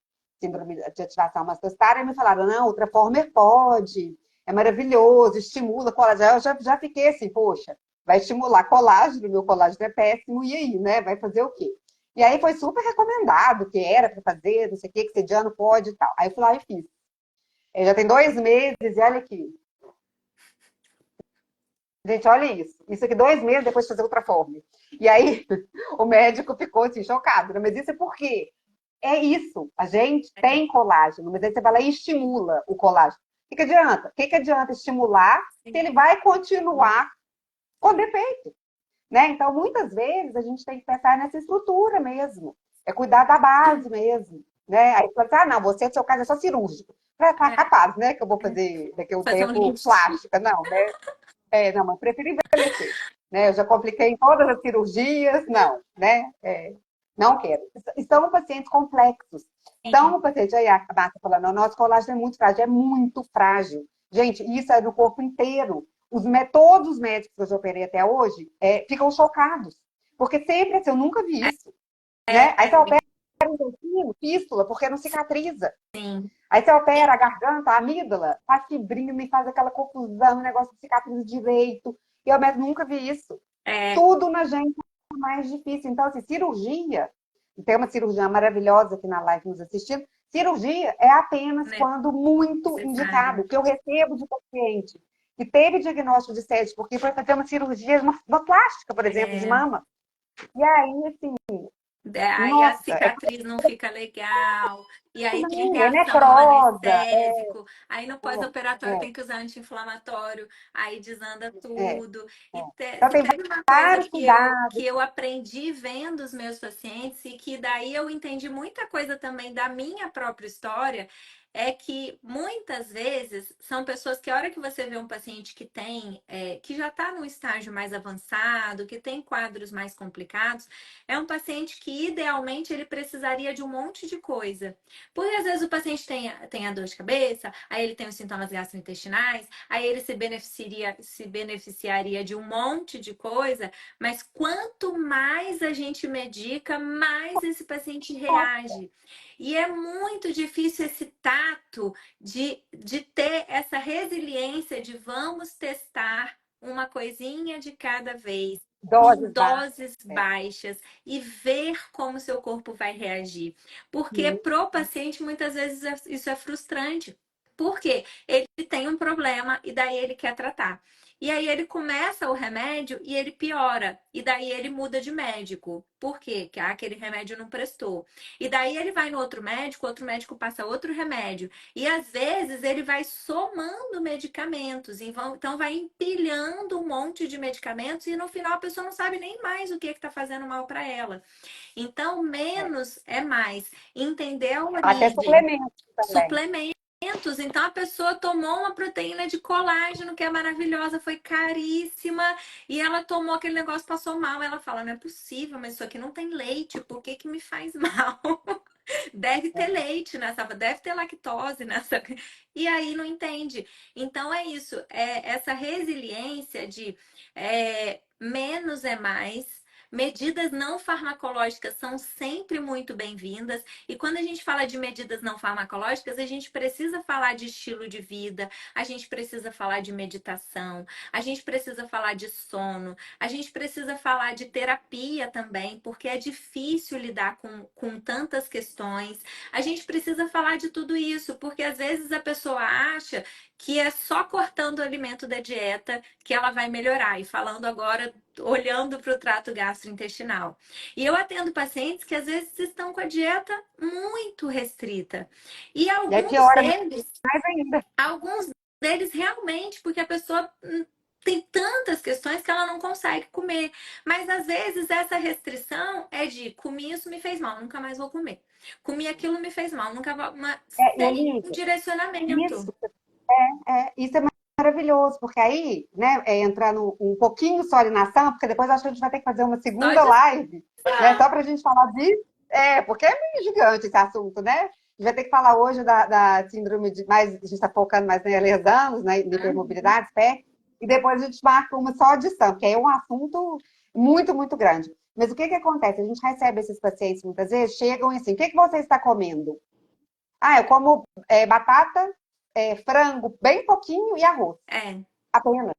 síndrome de ativação mastocitária. E me falaram, não, Ultraformer pode, é maravilhoso, estimula colágeno. Eu já fiquei assim, poxa, vai estimular colágeno, meu colágeno é péssimo, e aí, né? Vai fazer o quê? E aí foi super recomendado que era para fazer, não sei o quê, que sediano pode e tal. Aí eu fui lá e fiz. Já tem 2 meses, e olha aqui. Gente, olha isso. Isso aqui 2 meses depois de fazer Ultraform. E aí o médico ficou assim, chocado. Né? Mas isso é por quê? É isso. A gente tem colágeno, mas aí você vai lá e estimula o colágeno. O que adianta? O que adianta estimular se ele vai continuar com defeito? Né? Então, muitas vezes, a gente tem que pensar nessa estrutura mesmo. É cuidar da base mesmo. Né? Aí você fala assim, não, você, no seu caso, é só cirúrgico. Tá É, capaz, né? Que eu vou fazer daqui a um fazer um tempo lift. plástica. Não, né? Não, mas preferi envelhecer. Né? Eu já compliquei em todas as cirurgias. Não, né? Não quero. São pacientes complexos. São Sim, pacientes, aí a Márcia falando, o nosso colágeno é muito frágil. É muito frágil. Gente, isso é do corpo inteiro. Todos os médicos que eu já operei até hoje ficam chocados. Porque sempre assim, eu nunca vi isso. Né? Aí você opera um intestino, fístula, porque não cicatriza. sim. Aí você opera a garganta, a amígdala, a fibrina e faz aquela confusão, o negócio de cicatriza direito. E eu mesmo nunca vi isso. É, Tudo na gente é mais difícil. Então, assim, cirurgia, tem uma cirurgiã maravilhosa aqui na live nos assistindo, cirurgia é apenas né, quando muito necessário. indicado, que eu recebo de paciente e teve diagnóstico de sede, porque foi fazer uma cirurgia, uma plástica, por exemplo, de É. mama. E aí, assim, Aí a nossa, cicatriz não fica legal, e aí tem não, é reação ao necrosa, anestésico, aí no pós-operatório é, tem que usar anti-inflamatório, aí desanda é, é. tudo. E Então se tem teve uma coisa vários que eu, cuidados. que eu aprendi vendo os meus pacientes, e que daí eu entendi muita coisa também da minha própria história, é que muitas vezes são pessoas que a hora que você vê um paciente que tem, que já está num estágio mais avançado, que tem quadros mais complicados, é um paciente que idealmente ele precisaria de um monte de coisa. Porque às vezes o paciente tem a dor de cabeça, aí ele tem os sintomas gastrointestinais, aí ele se beneficiaria de um monte de coisa, mas quanto mais a gente medica, mais esse paciente reage. E é muito difícil esse tato de ter essa resiliência de vamos testar uma coisinha de cada vez, em Doses baixas. doses É. baixas e ver como seu corpo vai reagir. Porque Sim. pro paciente muitas vezes isso é frustrante. Porque ele tem um problema e daí ele quer tratar. E aí ele começa o remédio e ele piora. E daí ele muda de médico. Por quê? Porque aquele remédio não prestou. E daí ele vai no outro médico passa outro remédio. E às vezes ele vai somando medicamentos. Então vai empilhando um monte de medicamentos e no final a pessoa não sabe nem mais o que está fazendo mal para ela. Então, É. menos é mais. Entender a Até origem. suplementos também. Suplementos. Então a pessoa tomou uma proteína de colágeno que é maravilhosa, foi caríssima, e ela tomou aquele negócio, passou mal. Ela fala: não é possível, mas isso aqui não tem leite, por que que me faz mal? Deve ter leite nessa, deve ter lactose nessa. E aí não entende. Então é isso, é essa resiliência de menos é mais. Medidas não farmacológicas são sempre muito bem-vindas. E quando a gente fala de medidas não farmacológicas, a gente precisa falar de estilo de vida, a gente precisa falar de meditação, a gente precisa falar de sono, a gente precisa falar de terapia também, porque é difícil lidar com tantas questões. A gente precisa falar de tudo isso, porque às vezes a pessoa acha que é só cortando o alimento da dieta que ela vai melhorar. E falando agora, olhando para o trato gastrointestinal. E eu atendo pacientes que às vezes estão com a dieta muito restrita. E E aí piora deles, mais ainda. alguns deles realmente, porque a pessoa tem tantas questões que ela não consegue comer. Mas às vezes essa restrição é de comi isso, me fez mal, nunca mais vou comer. Comi aquilo, me fez mal, nunca vou. E Sem um Elise, direcionamento. isso é maravilhoso, porque aí, né, entrando um pouquinho só ali na ação, porque depois acho que a gente vai ter que fazer uma Só segunda de live, né, só para a gente falar disso, porque é meio gigante esse assunto, né? A gente vai ter que falar hoje da síndrome de, mais, a gente está focando mais em lesanos, né, em hipermobilidade, pé, e depois a gente marca uma só audição, porque aí é um assunto muito, muito grande. Mas o que que acontece? A gente recebe esses pacientes muitas vezes, chegam e assim, o que que você está comendo? Ah, eu como batata, frango, bem pouquinho e arroz, É. apenas.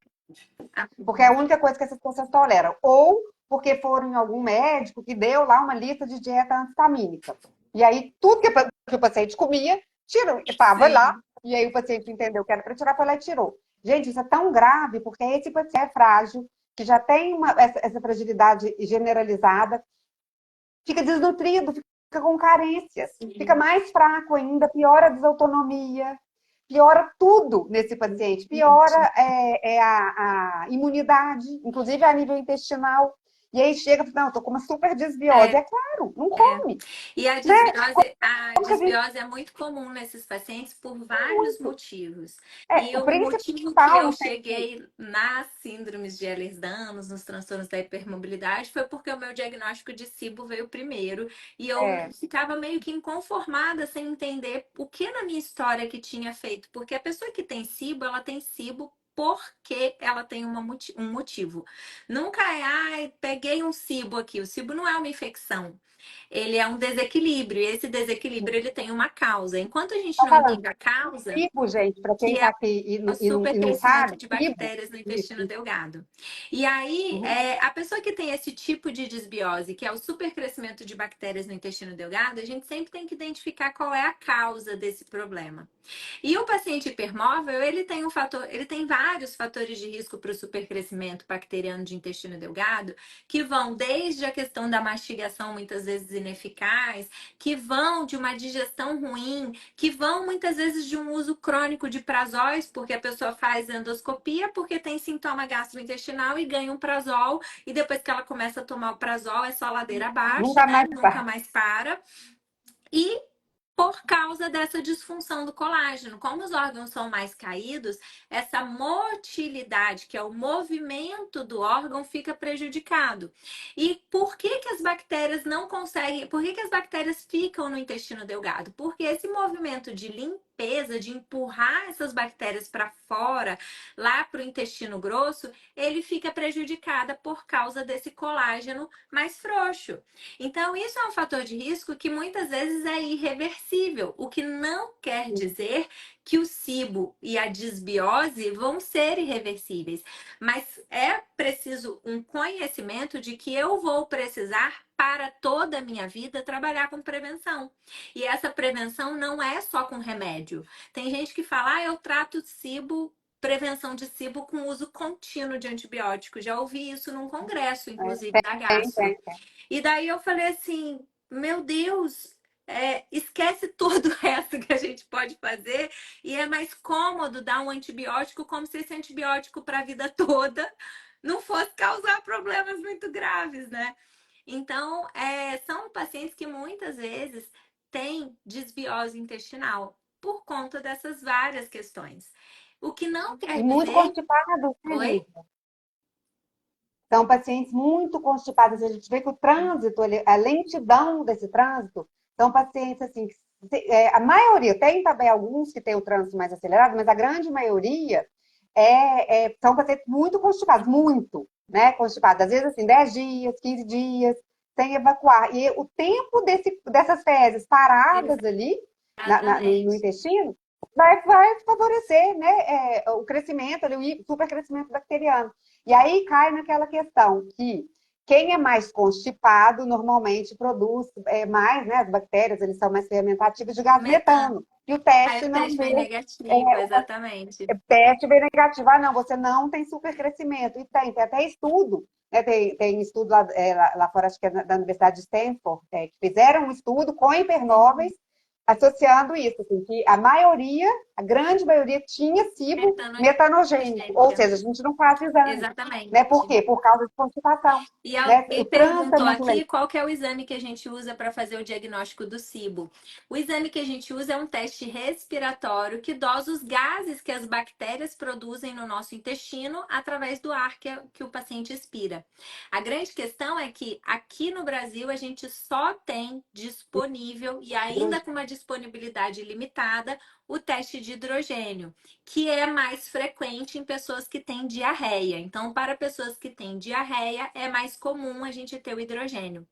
Porque é a única coisa que essas pessoas toleram. Ou porque foram em algum médico que deu lá uma lista de dieta antistamínica. E aí, tudo que o paciente comia, tirou, estava lá, Sim. e aí o paciente entendeu que era para tirar, foi lá e tirou. Gente, isso é tão grave, porque esse paciente é frágil, que já tem essa fragilidade generalizada, fica desnutrido, fica com carências, fica Sim. mais fraco ainda, piora a desautonomia, piora tudo nesse paciente, piora a imunidade, inclusive a nível intestinal. E aí chega e fala, não, tô com uma super desbiose. É, É claro, não é. come, E né? a Como que a gente... desbiose é muito comum nesses pacientes por vários motivos. E O o motivo que principal, eu não tem jeito. cheguei nas síndromes de Ehlers-Danlos, nos transtornos da hipermobilidade, foi porque o meu diagnóstico de SIBO veio primeiro. E eu É, ficava meio que inconformada, sem entender o que na minha história que tinha feito. Porque a pessoa que tem SIBO, ela tem SIBO porque ela tem um motivo. Nunca é, ai, peguei um SIBO aqui. O SIBO não é uma infecção. Ele é um desequilíbrio, e esse desequilíbrio ele tem uma causa. Enquanto a gente tá não falando. entende a causa, Fibo, gente, para quem que está é aqui o e não supercrescimento sabe, de fibo, bactérias no intestino isso. delgado. E aí, Uhum. a pessoa que tem esse tipo de desbiose, que é o supercrescimento de bactérias no intestino delgado, a gente sempre tem que identificar qual é a causa desse problema. E o paciente hipermóvel, ele tem vários fatores de risco para o supercrescimento bacteriano de intestino delgado, que vão desde a questão da mastigação muitas vezes ineficaz, que vão de uma digestão ruim, que vão muitas vezes de um uso crônico de prazóis, porque a pessoa faz endoscopia porque tem sintoma gastrointestinal e ganha um prazol, e depois que ela começa a tomar o prazol é só ladeira abaixo, Nunca né? mais Nunca passa. mais para. E por causa dessa disfunção do colágeno. Como os órgãos são mais caídos, essa motilidade, que é o movimento do órgão, fica prejudicado. E por que que as bactérias não conseguem, por que que as bactérias ficam no intestino delgado? Porque esse movimento de limpeza, de empurrar essas bactérias para fora, lá para o intestino grosso, ele fica prejudicada por causa desse colágeno mais frouxo. Então, isso é um fator de risco que muitas vezes é irreversível, o que não quer dizer que o SIBO e a disbiose vão ser irreversíveis, mas é preciso um conhecimento de que eu vou precisar para toda a minha vida trabalhar com prevenção. E essa prevenção não é só com remédio. Tem gente que fala, eu trato SIBO, prevenção de SIBO com uso contínuo de antibiótico. Já ouvi isso num congresso, inclusive, da Tem, Gastro. tem, tem. E daí eu falei assim, meu Deus, esquece todo o resto que a gente pode fazer e é mais cômodo dar um antibiótico como se esse antibiótico para a vida toda não fosse causar problemas muito graves, né? Então, são pacientes que muitas vezes têm desbiose intestinal por conta dessas várias questões. O que não E quer muito dizer. constipados, né, Oi? Lívia? São pacientes muito constipados. A gente vê que o trânsito, a lentidão desse trânsito, são pacientes assim, a maioria, tem também alguns que têm o trânsito mais acelerado, mas a grande maioria são pacientes muito constipados, muito, né? Constipados, às vezes assim, 10 dias, 15 dias, sem evacuar. E o tempo dessas fezes paradas ali no Exatamente. intestino vai favorecer, né, o crescimento, ali, o supercrescimento bacteriano. E aí cai naquela questão que quem é mais constipado normalmente produz mais, né, as bactérias, eles são mais fermentativas de gás Metano. metano. E o Aí teste o não teste vem deu, negativo, exatamente. o teste veio negativo. Ah, não, você não tem supercrescimento. E tem até estudo, né, tem estudo lá fora, acho que é da Universidade de Stanford, que fizeram um estudo com hipernóveis associando isso, assim, que a grande maioria tinha sido metanogênico, ou Metanogênica. seja, a gente não faz exame, né? Por Exatamente. quê? Por causa de constipação, E né? alguém O trânsito é perguntou muito aqui lento. qual que é o exame que a gente usa para fazer o diagnóstico do SIBO. O exame que a gente usa é um teste respiratório que dosa os gases que as bactérias produzem no nosso intestino através do ar que o paciente expira. A grande questão é que aqui no Brasil a gente só tem disponível, e ainda com uma disponibilidade limitada, o teste de hidrogênio, que é mais frequente em pessoas que têm diarreia. Então, para pessoas que têm diarreia, é mais comum a gente ter o hidrogênio.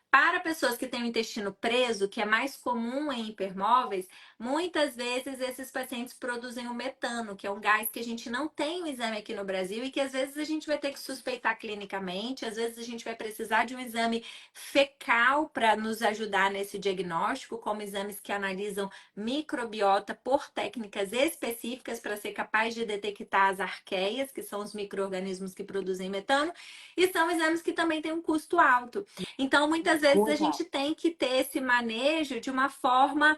Para pessoas que têm o intestino preso, que é mais comum em hipermóveis, muitas vezes esses pacientes produzem o metano, que é um gás que a gente não tem o exame aqui no Brasil e que às vezes a gente vai ter que suspeitar clinicamente, às vezes a gente vai precisar de um exame fecal para nos ajudar nesse diagnóstico, como exames que analisam microbiota por técnicas específicas para ser capaz de detectar as arqueias, que são os micro-organismos que produzem metano, e são exames que também têm um custo alto. Então, muitas vezes a Muito gente alto. tem que ter esse manejo de uma forma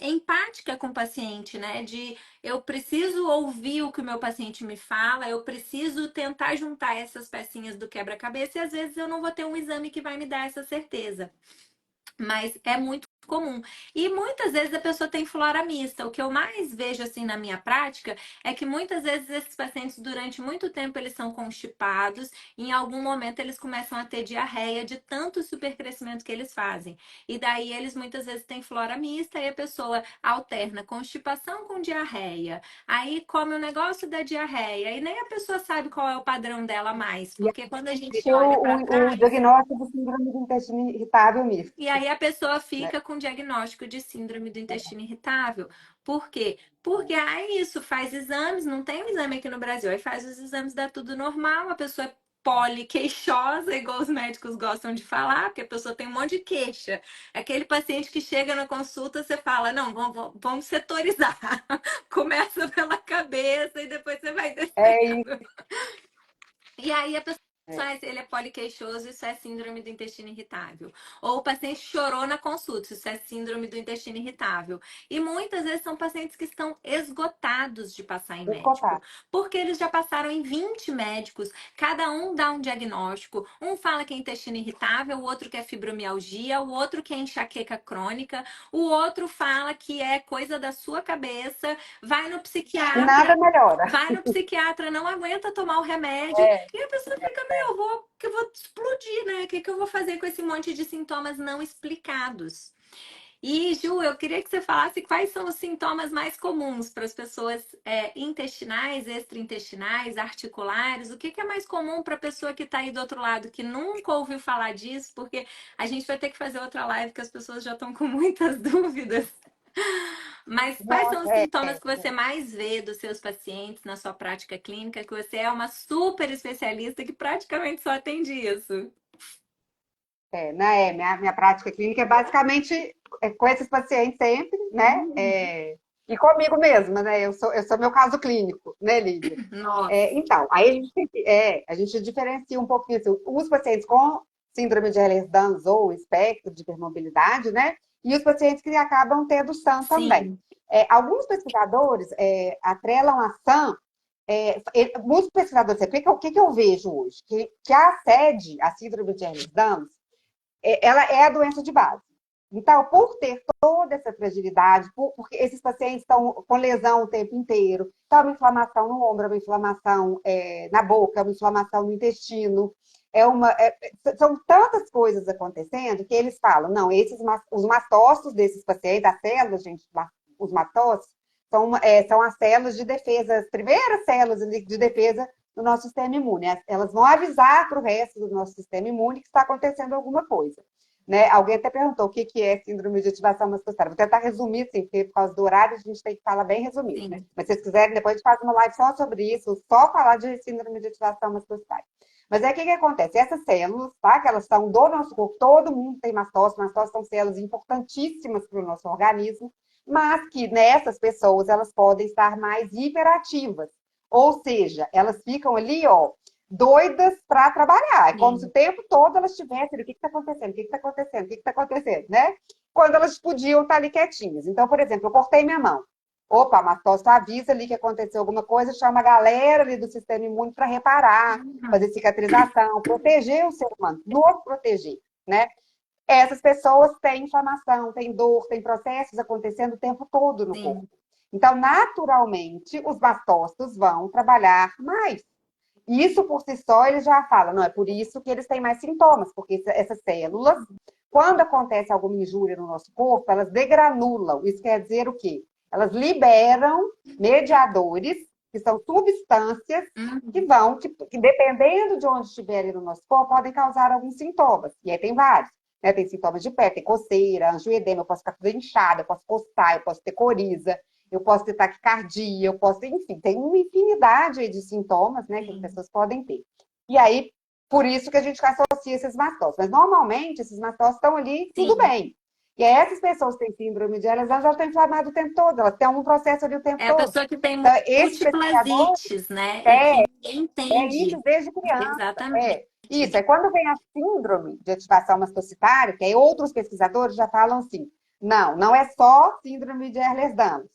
empática com o paciente, né? De eu preciso ouvir o que o meu paciente me fala, eu preciso tentar juntar essas pecinhas do quebra-cabeça e às vezes eu não vou ter um exame que vai me dar essa certeza. Mas é muito comum. E muitas vezes a pessoa tem flora mista. O que eu mais vejo assim na minha prática é que muitas vezes esses pacientes durante muito tempo eles são constipados, e em algum momento eles começam a ter diarreia de tanto supercrescimento que eles fazem. E daí eles muitas vezes têm flora mista e a pessoa alterna constipação com diarreia. Aí come o negócio da diarreia e nem a pessoa sabe qual é o padrão dela mais, E porque quando a aí gente tem olha para o trás, diagnóstico do síndrome do intestino irritável e misto, aí a pessoa né? fica com diagnóstico de síndrome do intestino irritável. Por quê? Porque isso, faz exames, não tem um exame aqui no Brasil, aí faz os exames, dá tudo normal, a pessoa poliqueixosa, igual os médicos gostam de falar, porque a pessoa tem um monte de queixa. Aquele paciente que chega na consulta, você fala, não, vamos setorizar. Começa pela cabeça e depois você vai É isso. descendo. E aí a pessoa, É. ele é poliqueixoso, isso é síndrome do intestino irritável. Ou o paciente chorou na consulta, isso é síndrome do intestino irritável. E muitas vezes são pacientes que estão esgotados de passar em médico, Esgotar. porque eles já passaram em 20 médicos, cada um dá um diagnóstico. Um fala que é intestino irritável, o outro que é fibromialgia, o outro que é enxaqueca crônica, o outro fala que é coisa da sua cabeça, vai no E nada psiquiatra. melhora. Vai no psiquiatra, não aguenta tomar o remédio, É, e a pessoa fica, meu, que eu vou explodir, né? O que, que eu vou fazer com esse monte de sintomas não explicados? E, Ju, eu queria que você falasse quais são os sintomas mais comuns para as pessoas intestinais, extraintestinais, articulares. O que, que é mais comum para a pessoa que está aí do outro lado, que nunca ouviu falar disso, porque a gente vai ter que fazer outra live, que as pessoas já estão com muitas dúvidas. Mas quais são os sintomas que você mais vê dos seus pacientes na sua prática clínica? Que você é uma super especialista que praticamente só atende isso. né? Minha prática clínica é basicamente com esses pacientes sempre, né? E comigo mesma, né? Eu sou meu caso clínico, né, Lívia? Nossa, Então, aí a gente diferencia um pouquinho assim, os pacientes com síndrome de Ehlers-Danlos ou espectro de hipermobilidade, né? E os pacientes que acabam tendo SAM também. sim, Alguns pesquisadores atrelam a SAM. Muitos pesquisadores, o que eu vejo hoje? Que a SED, a síndrome de Ehlers-Danlos, ela é a doença de base. Então, por ter toda essa fragilidade, porque esses pacientes estão com lesão o tempo inteiro, então, uma inflamação no ombro, uma inflamação na boca, uma inflamação no intestino, são tantas coisas acontecendo que eles falam, não, os mastócitos desses pacientes, as células, gente, os mastócitos, são as células de defesa, as primeiras células de defesa do nosso sistema imune. Elas vão avisar para o resto do nosso sistema imune que está acontecendo alguma coisa. Né? Alguém até perguntou o que é síndrome de ativação muscular. Vou tentar resumir, sim, porque por causa do horário a gente tem que falar bem resumido. Né? sim. Mas se vocês quiserem, depois a gente faz uma live só sobre isso, só falar de síndrome de ativação muscular. Mas aí o que acontece? Essas células, tá? Que elas são do nosso corpo, todo mundo tem mastócitos são células importantíssimas para o nosso organismo, mas que nessas pessoas elas podem estar mais hiperativas. Ou seja, elas ficam ali, ó, doidas para trabalhar. É como se o Sim. tempo todo elas estivessem, o que está acontecendo? O que está acontecendo? O que está acontecendo? Né? Quando elas podiam estar ali quietinhas. Então, por exemplo, eu cortei minha mão. Opa, a mastócito avisa ali que aconteceu alguma coisa, chama a galera ali do sistema imune para reparar, fazer cicatrização, proteger o ser humano, nos proteger, né? Essas pessoas têm inflamação, têm dor, têm processos acontecendo o tempo todo no corpo. Sim, Então, naturalmente, os mastócitos vão trabalhar mais. Isso por si só ele já fala, não é por isso que eles têm mais sintomas, porque essas células, quando acontece alguma injúria no nosso corpo, elas degranulam. Isso quer dizer o quê? Elas liberam mediadores, que são substâncias que uhum, vão, que dependendo de onde estiverem no nosso corpo, podem causar alguns sintomas. E aí tem vários. Né? Tem sintomas de pele, tem coceira, angioedema, eu posso ficar toda inchada, eu posso coçar, eu posso ter coriza, eu posso ter taquicardia, eu posso ter, enfim, tem uma infinidade de sintomas, né, que as sim, pessoas podem ter. E aí, por isso que a gente associa esses mastócitos. Mas normalmente esses mastócitos estão ali, tudo sim. bem. E aí, essas pessoas que têm síndrome de Ehlers, elas já estão inflamadas o tempo todo, elas têm um processo ali o tempo É a todo. pessoa que tem Então, esses múltiplas pesquisadores, ites, né? E é, que ninguém isso entende. desde criança. Exatamente. Isso, é quando vem a síndrome de ativação mastocitária, que aí outros pesquisadores já falam assim, não é só síndrome de Ehlers-Danlos.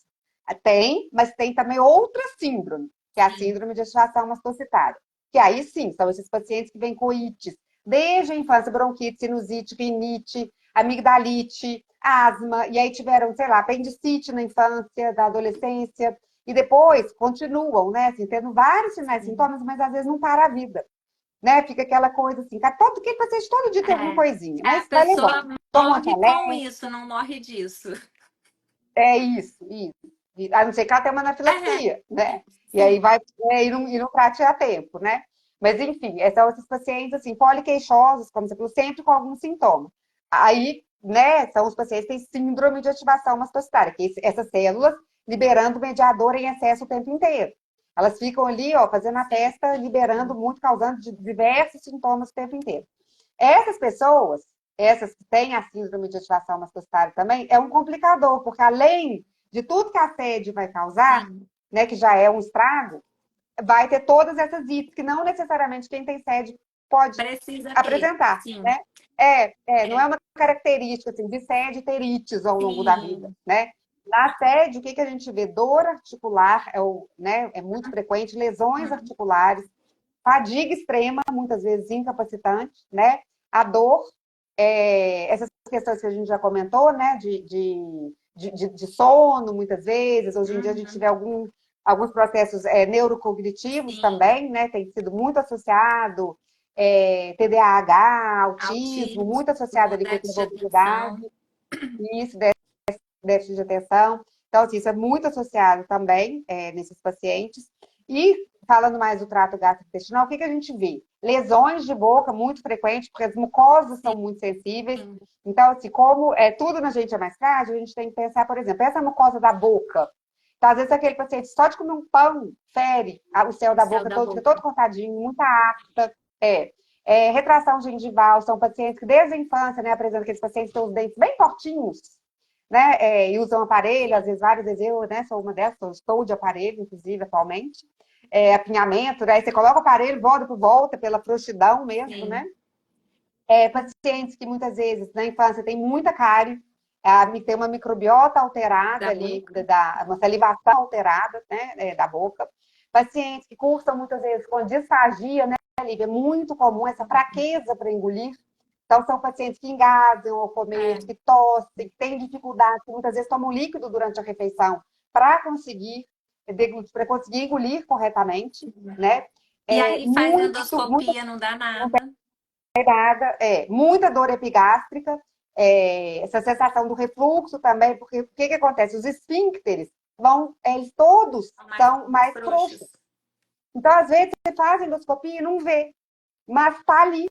Tem, mas tem também outra síndrome, que é a Sim. síndrome de ativação mastocitária. Que aí sim, são esses pacientes que vêm com ites, desde a infância, bronquite, sinusite, rinite, amigdalite, asma, e aí tiveram, sei lá, apendicite na infância, da adolescência, e depois continuam, né, assim, tendo vários sinais e Sim. sintomas, mas às vezes não para a vida, né? Fica aquela coisa assim, que paciente todo dia tem alguma coisinha, A mas vai pessoa levando. Toma um morre com antialérgico, isso, não morre disso. é isso, isso. A não ser que ela tenha uma É, anafilaxia, né? E aí sim, vai, e não trate a tempo, né? Mas, enfim, são esses pacientes, assim, poliqueixosos, como você falou, sempre com algum sintoma. Aí, né, são os pacientes que têm síndrome de ativação mastocitária, que é essas células liberando mediador em excesso o tempo inteiro. Elas ficam ali, ó, fazendo a festa, liberando muito, causando diversos sintomas o tempo inteiro. Essas pessoas, essas que têm a síndrome de ativação masturbatória também, é um complicador, porque além de tudo que a sede vai causar, Sim. né, que já é um estrago, vai ter todas essas ites, que não necessariamente quem tem sede pode Precisa ter, apresentar, sim. né? Não é uma característica assim, de sede ter ites ao longo da vida, Sim. né? Na sede, o que a gente vê? Dor articular, né, é muito frequente, lesões Uhum. articulares, fadiga extrema, muitas vezes incapacitante, né? A dor, essas questões que a gente já comentou, né? De sono, muitas vezes. Hoje em dia a gente vê Uhum. alguns processos neurocognitivos Sim. também, né? Tem sido muito associado, TDAH, autismo, Autismo, muito associado ali com a déficit de hipermobilidade, atenção. e isso, déficit de atenção. Então, assim, isso é muito associado também nesses pacientes. E, falando mais do trato gastrointestinal, o que a gente vê? Lesões de boca muito frequentes, porque as mucosas são muito sensíveis. Sim. Então, assim, como tudo na gente é mais frágil, a gente tem que pensar, por exemplo, essa mucosa da boca. Então, às vezes, aquele paciente só de comer um pão fere o céu O da céu boca da todo, fica todo boca. cortadinho, muita afta. Retração gengival, são pacientes que desde a infância, né, apresentam aqueles pacientes que têm os dentes bem fortinhos, né, e usam aparelho, às vezes várias vezes eu, né, sou uma dessas, estou de aparelho, inclusive, atualmente, apinhamento, né, você coloca o aparelho, volta pela frouxidão mesmo, né, Sim. pacientes que muitas vezes na infância têm muita cárie, tem uma microbiota alterada Da ali, boca. uma salivação alterada, né, da boca, pacientes que cursam muitas vezes com disfagia, né, Lívia, é muito comum essa fraqueza para engolir. Então, são pacientes que engasgam ao comer, É. que tossem, que têm dificuldade, que muitas vezes tomam líquido durante a refeição para conseguir engolir corretamente, né? E aí faz Muito endoscopia, não dá nada. muita dor epigástrica, essa sensação do refluxo também, porque o que acontece? Os esfíncteres eles todos São mais são mais frouxos. frouxos. Então, às vezes, você faz endoscopia e não vê, mas está ali,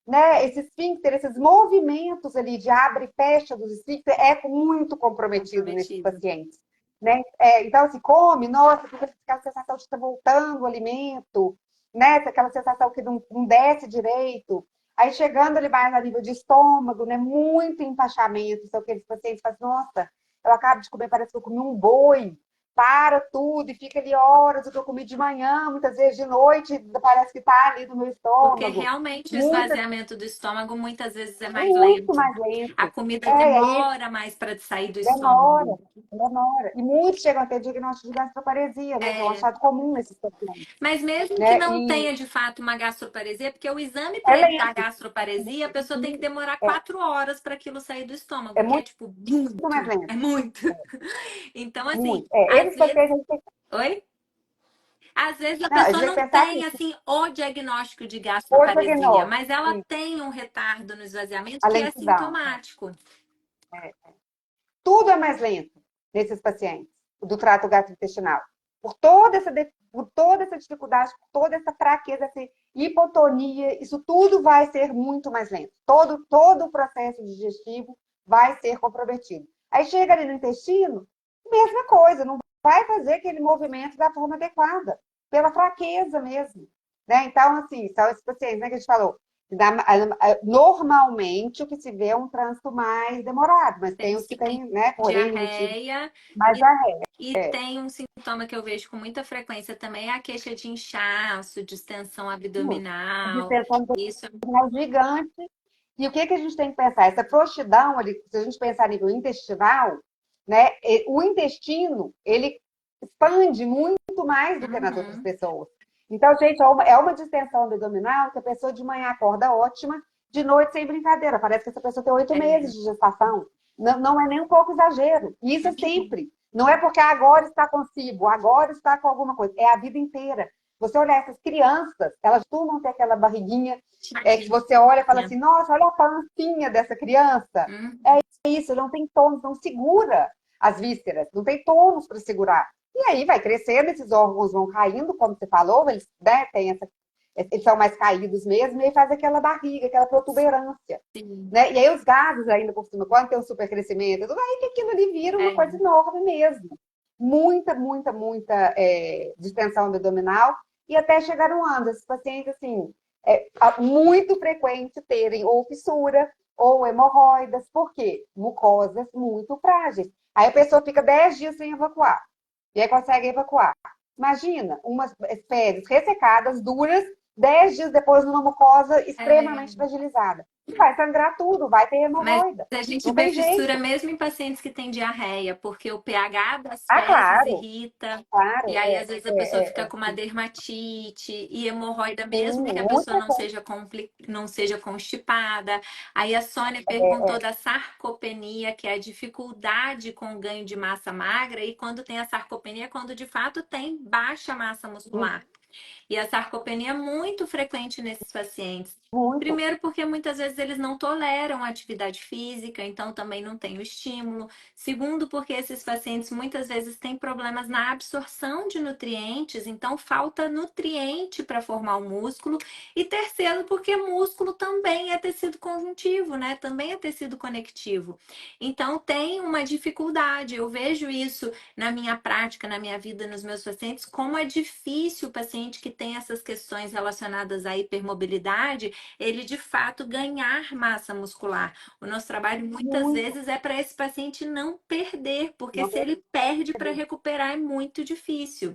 né? Esse esfíncter, esses movimentos ali de abre e fecha dos esfíncteres é muito comprometido nesses Comprometido. pacientes. Né? Então, se come, nossa, fica aquela sensação de estar voltando o alimento, né? Aquela sensação que não desce direito. Aí chegando ali mais a nível de estômago, né? Muito empachamento. São aqueles pacientes que falam, nossa, eu acabo de comer, parece que eu comi um boi. Para tudo e fica ali horas, o que eu comi de manhã, muitas vezes de noite, parece que está ali no meu Porque estômago. realmente o Muitas, esvaziamento do estômago muitas vezes é mais muito lento. mais A lento. comida Aí demora mais para sair do demora, estômago. demora. E muitos chegam a ter diagnóstico de gastroparesia, né? Que é um É. achado comum nesses pacientes. Mas mesmo que Né? não E tenha de fato uma gastroparesia, porque o exame é para evitar lento. gastroparesia, a pessoa tem que demorar É, 4 horas para aquilo sair do é estômago, que é muito tipo mais muito, lento. é muito. Então, assim, Muito. às Esses vezes. pacientes, Oi? Às vezes a não, a pessoa gente tem que não pensar tem nisso. assim o diagnóstico de O gastroparesia, diagnóstico, mas ela tem um retardo no esvaziamento a que é lentidão. sintomático. Tudo é mais lento nesses pacientes do trato gastrointestinal. Por toda essa dificuldade, por toda essa fraqueza, essa hipotonia, isso tudo vai ser muito mais lento. Todo o processo digestivo vai ser comprometido. Aí chega ali no intestino, mesma coisa, não vai fazer aquele movimento da forma adequada, pela fraqueza mesmo. Né? Então, assim, são esses pacientes, né, que a gente falou, normalmente o que se vê é um trânsito mais demorado, mas tem Tem os que sim, têm, né, porém, limite diarreia mais e, arreia. e tem um sintoma que eu vejo com muita frequência também, é a queixa de inchaço, distensão A abdominal. distensão Isso é intestinal gigante. E o que a gente tem que pensar? Essa frouxidão, ali, se a gente pensar a nível intestinal, né, o intestino, ele expande muito mais do que nas outras uhum, pessoas. Então, gente, é uma distensão abdominal que a pessoa de manhã acorda ótima, de noite sem brincadeira. Parece que essa pessoa tem 8 meses é, de gestação. Não, não é nem um pouco exagero. E isso é uhum, sempre. Não é porque agora está consigo, agora está com alguma coisa. É a vida inteira. Você olhar essas crianças, elas costumam ter aquela barriguinha que você olha e fala tadinha. assim, nossa, olha a pancinha dessa criança. É Uhum, isso, não tem tônus, não segura as vísceras, não tem tônus para segurar. E aí vai crescendo, esses órgãos vão caindo, como você falou, eles, né, eles são mais caídos mesmo, e aí faz aquela barriga, aquela protuberância. sim, Né? E aí os gases ainda por cima, quando tem um supercrescimento, tudo aí que aquilo ali vira uma é. coisa enorme mesmo. muita distensão abdominal e até chegar no ânus. Esses pacientes, assim, muito frequente terem ou fissura ou hemorroidas, por quê? Mucosas muito frágeis. Aí a pessoa fica 10 dias sem evacuar, e aí consegue evacuar. Imagina, umas fezes ressecadas, duras, 10 dias depois numa mucosa extremamente É, fragilizada. Vai sangrar tudo, vai ter mas hemorroida. a gente Não vê tem fissura jeito. mesmo em pacientes que têm diarreia, porque o pH das Ah, fezes claro, irrita, e claro. aí às vezes a pessoa fica com uma dermatite e hemorroida Sim, mesmo que a muito pessoa frequente. não seja constipada. Aí a Sônia perguntou da sarcopenia, que é a dificuldade com o ganho de massa magra, e quando tem a sarcopenia, é quando de fato tem baixa massa muscular. E a sarcopenia é muito frequente nesses pacientes. Muito. Primeiro, porque muitas vezes eles não toleram atividade física, então também não tem o estímulo. Segundo, porque esses pacientes muitas vezes têm problemas na absorção de nutrientes, então falta nutriente para formar o músculo. E terceiro, porque músculo também é tecido conjuntivo, né? Também é tecido conectivo. Então tem uma dificuldade. Eu vejo isso na minha prática, na minha vida, nos meus pacientes, como é difícil o paciente que tem essas questões relacionadas à hipermobilidade, ele de fato ganhar massa muscular. O nosso trabalho muitas Muito. vezes é para esse paciente não perder, porque Não se tem ele perde para perder. recuperar é muito difícil.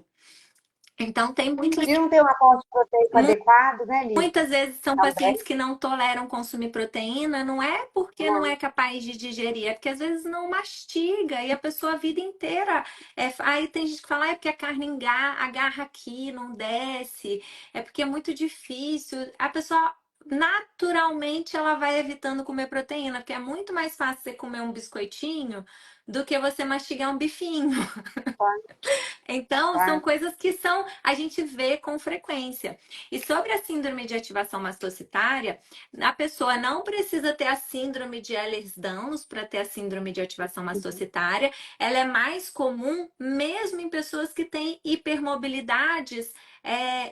Então tem muitos. E não tem um aporte proteico adequado, né, Lívia? Muitas vezes são Também. pacientes que não toleram consumir proteína, não é porque não é Não. capaz de digerir, é porque às vezes não mastiga e a pessoa a vida inteira. Aí tem gente que fala, é porque a carne agarra aqui, não desce, é porque é muito difícil. A pessoa naturalmente ela vai evitando comer proteína, porque é muito mais fácil você comer um biscoitinho do que você mastigar um bifinho. Claro, Então, são claro. coisas que a gente vê com frequência. E sobre a síndrome de ativação mastocitária, a pessoa não precisa ter a síndrome de Ehlers-Danlos para ter a síndrome de ativação mastocitária. Ela é mais comum mesmo em pessoas que têm hipermobilidades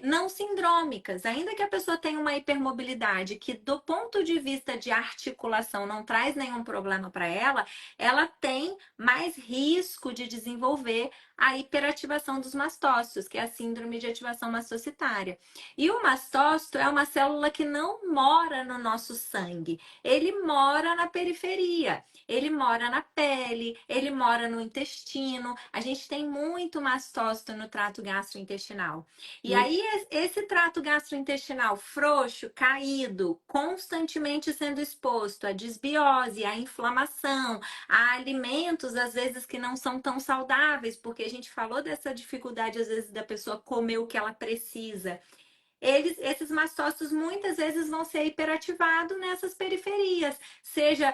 não sindrômicas. Ainda que a pessoa tenha uma hipermobilidade que, do ponto de vista de articulação, não traz nenhum problema para ela tem mais risco de desenvolver a hiperativação dos mastócitos, que é a síndrome de ativação mastocitária. E o mastócito é uma célula que não mora no nosso sangue, ele mora na periferia. Ele mora na pele, ele mora no intestino. A gente tem muito mastócito no trato gastrointestinal. E Muito. aí, esse trato gastrointestinal frouxo, caído, constantemente sendo exposto à desbiose, à inflamação, a alimentos, às vezes, que não são tão saudáveis, porque a gente falou dessa dificuldade, às vezes, da pessoa comer o que ela precisa. Esses mastócitos muitas vezes vão ser hiperativados nessas periferias, seja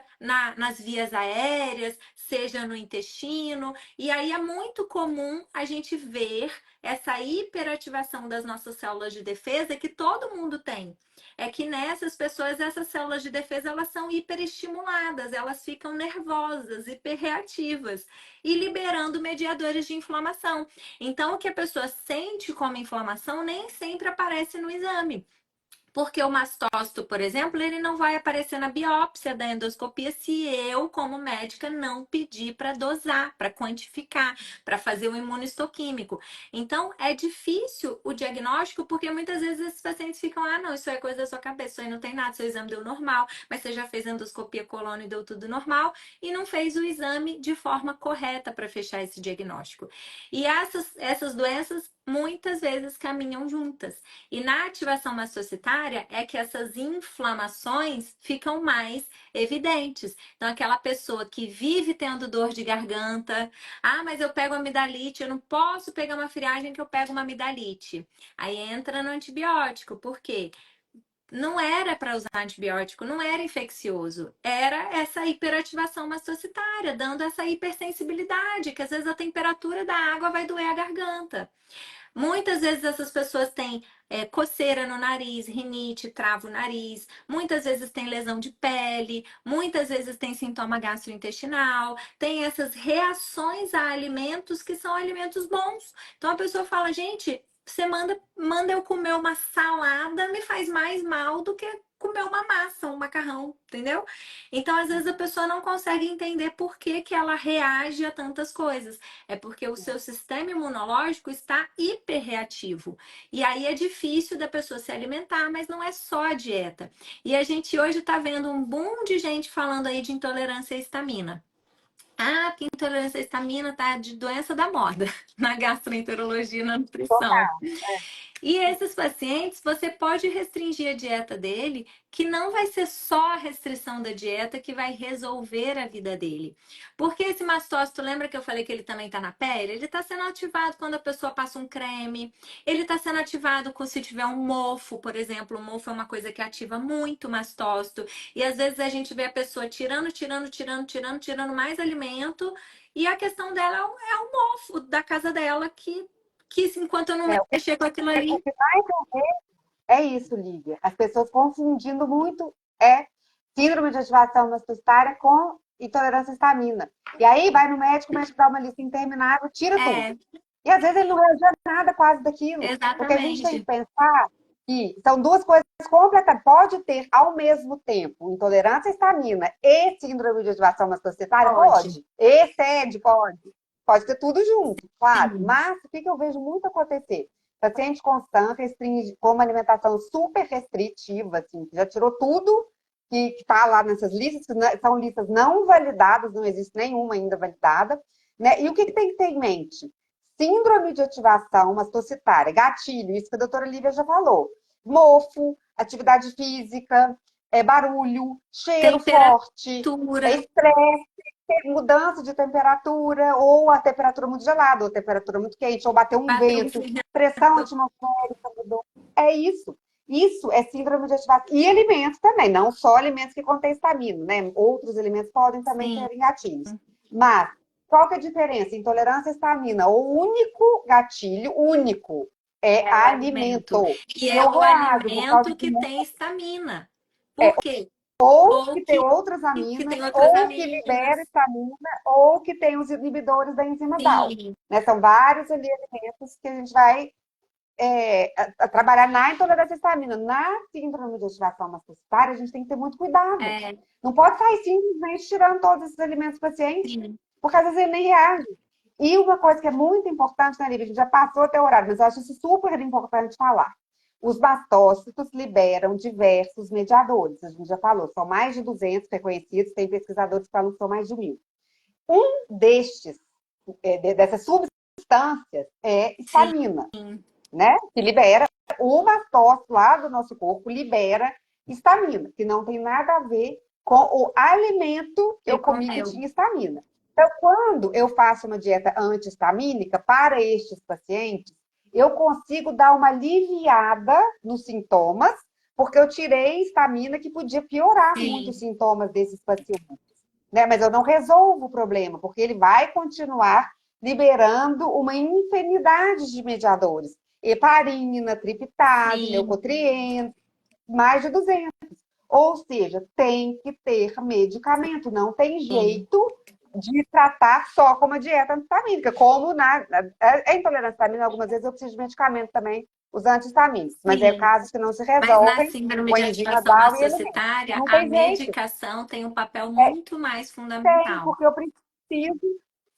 nas vias aéreas, seja no intestino. E aí é muito comum a gente ver essa hiperativação das nossas células de defesa que todo mundo tem. É que nessas pessoas, essas células de defesa, elas são hiperestimuladas, elas ficam nervosas, hiperreativas e liberando mediadores de inflamação. Então, o que a pessoa sente como inflamação nem sempre aparece no exame. Porque o mastócito, por exemplo, ele não vai aparecer na biópsia da endoscopia se eu, como médica, não pedir para dosar, para quantificar, para fazer o imunohistoquímico. Então, é difícil o diagnóstico, porque muitas vezes esses pacientes ficam, ah, não, isso é coisa da sua cabeça, isso aí não tem nada, seu exame deu normal, mas você já fez endoscopia colônia e deu tudo normal, e não fez o exame de forma correta para fechar esse diagnóstico. E essas doenças muitas vezes caminham juntas. E na ativação mastocitária é que essas inflamações ficam mais evidentes. Então, aquela pessoa que vive tendo dor de garganta, ah, mas eu pego amidalite, eu não posso pegar uma friagem que eu pego uma amidalite. Aí entra no antibiótico, por quê? Não era para usar antibiótico, não era infeccioso, era essa hiperativação mastocitária, dando essa hipersensibilidade, que às vezes a temperatura da água vai doer a garganta. Muitas vezes essas pessoas têm coceira no nariz, rinite, trava o nariz, muitas vezes tem lesão de pele, muitas vezes tem sintoma gastrointestinal, tem essas reações a alimentos que são alimentos bons. Então a pessoa fala, gente, você manda eu comer uma salada, me faz mais mal do que comer uma massa, um macarrão, entendeu? Então, às vezes, a pessoa não consegue entender por que que ela reage a tantas coisas. É porque o seu sistema imunológico está hiperreativo. E aí é difícil da pessoa se alimentar, mas não é só a dieta. E a gente hoje está vendo um boom de gente falando aí de intolerância à histamina. Ah, porque intolerância à histamina tá de doença da moda na gastroenterologia e na nutrição. Total. E esses pacientes, você pode restringir a dieta dele, que não vai ser só a restrição da dieta que vai resolver a vida dele. Porque esse mastócito, lembra que eu falei que ele também está na pele? Ele está sendo ativado quando a pessoa passa um creme, ele está sendo ativado se tiver um mofo, por exemplo. O mofo é uma coisa que ativa muito o mastócito. E às vezes a gente vê a pessoa tirando mais alimento. E a questão dela é o mofo da casa dela que enquanto eu não É, mexer com aquilo o ali. que mais eu vejo é isso, Lívia. As pessoas confundindo muito é síndrome de ativação masturbatória com intolerância à histamina. E aí vai no médico, o médico dá uma lista interminável, tira tudo. É, E às vezes ele não reagia nada quase daquilo. Porque a gente tem que exatamente. pensar que são duas coisas completas. Pode ter ao mesmo tempo intolerância à histamina e síndrome de ativação masturbatória? Pode. Pode. Excede? Pode. Pode ter tudo junto, claro. Sim. Mas o que eu vejo muito acontecer? Paciente constante, restringe, com uma alimentação super restritiva, assim, que já tirou tudo que está lá nessas listas, que são listas não validadas, não existe nenhuma ainda validada. Né? E o que tem que ter em mente? Síndrome de ativação mastocitária, gatilho, isso que a doutora Lívia já falou. Mofo, atividade física, barulho, cheiro forte, Temperatura. estresse, mudança de temperatura, ou a temperatura muito gelada, ou a temperatura muito quente, ou bater um Bateu um vento, pressão atmosférica mudou. É isso. Isso é síndrome de ativação. E alimentos também, não só alimentos que contêm estamina, né? Outros alimentos podem também sim. ser gatilhos. Mas qual que é a diferença? Intolerância à histamina. O único gatilho, único, é É o alimento. alimento. E é Eu o reajo por causa alimento de que tem estamina. é, Por quê? ou Ou que tem outras que aminas, tem outras ou que libera aminas. histamina, ou que tem os inibidores da enzima DAO. Sim. Né? São vários ali alimentos que a gente vai a trabalhar na intolerância à histamina. Na síndrome de ativação masturbatória, a gente tem que ter muito cuidado. É, Não pode sair simplesmente tirando todos esses alimentos do paciente, sim. porque às vezes ele nem reage. E uma coisa que é muito importante, né, Lívia? A gente já passou até o horário, mas eu acho isso super importante falar. Os mastócitos liberam diversos mediadores, a gente já falou, são mais de 200 reconhecidos, tem pesquisadores que falam que são mais de 1.000. Um destes, dessas substâncias, é Sim. histamina, né? Que libera, o mastócito lá do nosso corpo libera histamina, que não tem nada a ver com o alimento que Que eu comi que comeu. tinha histamina. Então, quando eu faço uma dieta anti-histamínica para estes pacientes, eu consigo dar uma aliviada nos sintomas, porque eu tirei histamina que podia piorar muito os Sim. sintomas desses pacientes. Né? Mas eu não resolvo o problema, porque ele vai continuar liberando uma infinidade de mediadores. Heparina, triptase, Sim. leucotrienos, mais de 200. Ou seja, tem que ter medicamento, não tem Sim. jeito de tratar só com uma dieta antistamínica, como a intolerância à histamina, algumas vezes eu preciso de medicamento também, os antihistamínicos, mas é Sim. casos que não se Mas na resolvem síndrome com de enzima ativação DAO e elemento. massocitária, Não a tem jeito. medicação tem um papel muito mais Tem, fundamental. porque eu preciso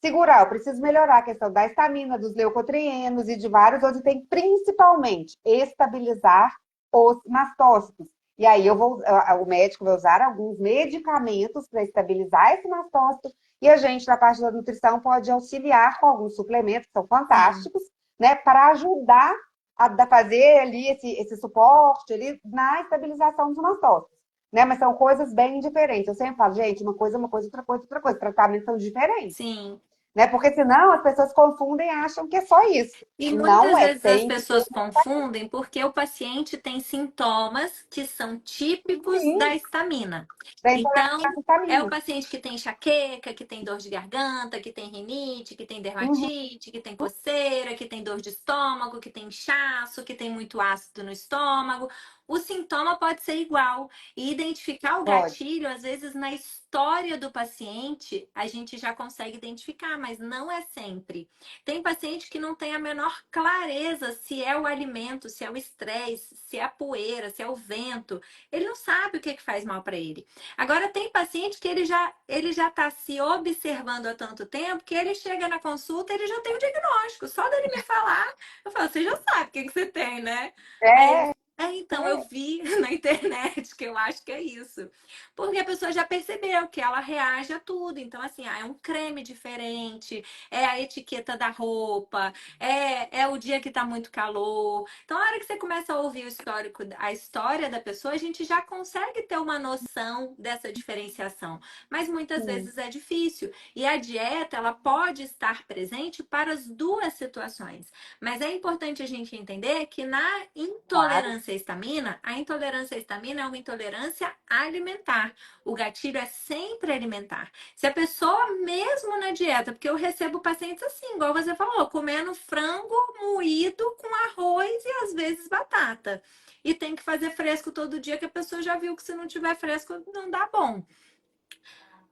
segurar, eu preciso melhorar a questão da histamina, dos leucotrienos e de vários outros, e tem principalmente estabilizar os mastócitos. E aí o médico vai usar alguns medicamentos para estabilizar esse mastócito, e a gente, na parte da nutrição, pode auxiliar com alguns suplementos, que são Sim. fantásticos, né, para ajudar a fazer ali esse suporte ali na estabilização dos mastócitos. Né? Mas são coisas bem diferentes. Eu sempre falo, gente, uma coisa, outra coisa, outra coisa. Tratamentos são diferentes. Sim. Né? Porque senão as pessoas confundem e acham que é só isso. E E não muitas é, vezes as tem que ter pessoas confundem porque o paciente tem sintomas que são típicos da sim, histamina. da intolerância Então, à é o histamina. paciente que tem enxaqueca, que tem dor de garganta, que tem rinite, que tem Uhum. dermatite, que tem coceira, que tem dor de estômago, que tem inchaço, que tem muito ácido no estômago. o sintoma pode ser igual. E identificar o Pode. gatilho, às vezes, na história do paciente, a gente já consegue identificar, mas não é sempre. Tem paciente que não tem a menor clareza se é o alimento, se é o estresse, se é a poeira, se é o vento. Ele não sabe o que, que faz mal para ele. Agora, tem paciente que ele já está se observando há tanto tempo que ele chega na consulta, ele já tem o diagnóstico. Só dele me falar, eu falo, você já sabe o que, que você tem, né? Aí ele É, então eu vi na internet que eu acho que é isso. Porque a pessoa já percebeu que ela reage a tudo. Então, assim, é um creme diferente, é a etiqueta da roupa, é o dia que tá muito calor. Então, na hora que você começa a ouvir o histórico, a história da pessoa, a gente já consegue ter uma noção dessa diferenciação. Mas muitas sim, vezes é difícil. E a dieta, ela pode estar presente para as duas situações. Mas é importante a gente entender que na claro. intolerância à histamina, a intolerância à histamina é uma intolerância alimentar. O gatilho é sempre alimentar. Se a pessoa, mesmo na dieta, porque eu recebo pacientes assim, igual você falou, comendo frango moído com arroz e às vezes batata. E tem que fazer fresco todo dia, que a pessoa já viu que se não tiver fresco não dá bom.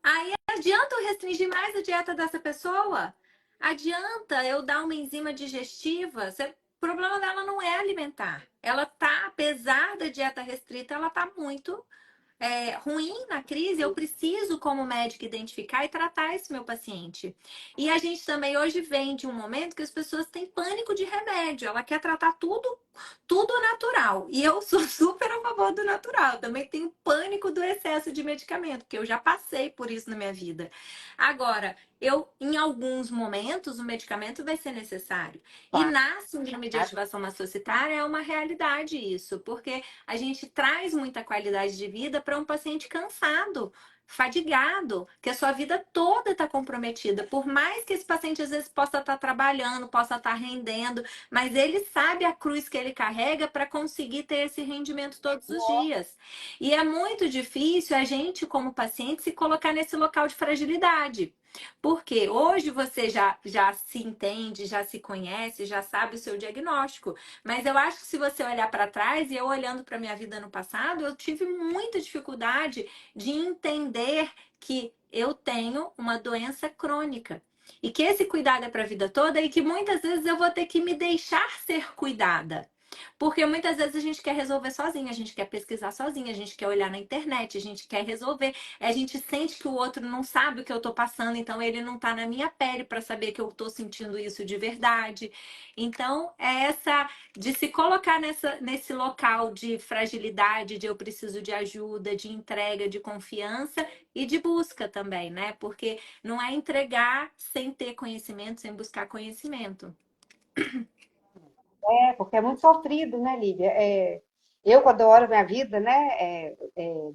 Aí adianta eu restringir mais a dieta dessa pessoa? Adianta eu dar uma enzima digestiva? O problema dela não é alimentar. Ela tá, apesar da dieta restrita, ela tá muito ruim na crise, eu preciso, como médico, identificar e tratar esse meu paciente. E a gente também hoje vem de um momento que as pessoas têm pânico de remédio. Ela quer tratar tudo, tudo natural. E eu sou super a favor do natural. Também tenho pânico do excesso de medicamento, porque eu já passei por isso na minha vida. Agora, em alguns momentos, o medicamento vai ser necessário. E na síndrome de Claro. ativação macrocitária é uma realidade isso, porque a gente traz muita qualidade de vida para um paciente cansado, fadigado, que a sua vida toda está comprometida. Por mais que esse paciente às vezes possa estar trabalhando, possa estar rendendo, mas ele sabe a cruz que ele carrega para conseguir ter esse rendimento todos os dias. E é muito difícil a gente, como paciente, se colocar nesse local de fragilidade. Porque hoje você já se entende, já se conhece, já sabe o seu diagnóstico. Mas eu acho que se você olhar para trás, e eu olhando para minha vida no passado, eu tive muita dificuldade de entender que eu tenho uma doença crônica. E que esse cuidado é para a vida toda e que muitas vezes eu vou ter que me deixar ser cuidada. Porque muitas vezes a gente quer resolver sozinha, a gente quer pesquisar sozinha, a gente quer olhar na internet, a gente quer resolver. A gente sente que o outro não sabe o que eu tô passando, então ele não tá na minha pele para saber que eu tô sentindo isso de verdade. Então, é essa de se colocar nesse local de fragilidade, de eu preciso de ajuda, de entrega, de confiança e de busca também, né? Porque não é entregar sem ter conhecimento, sem buscar conhecimento. É, porque é muito sofrido, né, Lívia? Eu, quando eu olho minha vida, né,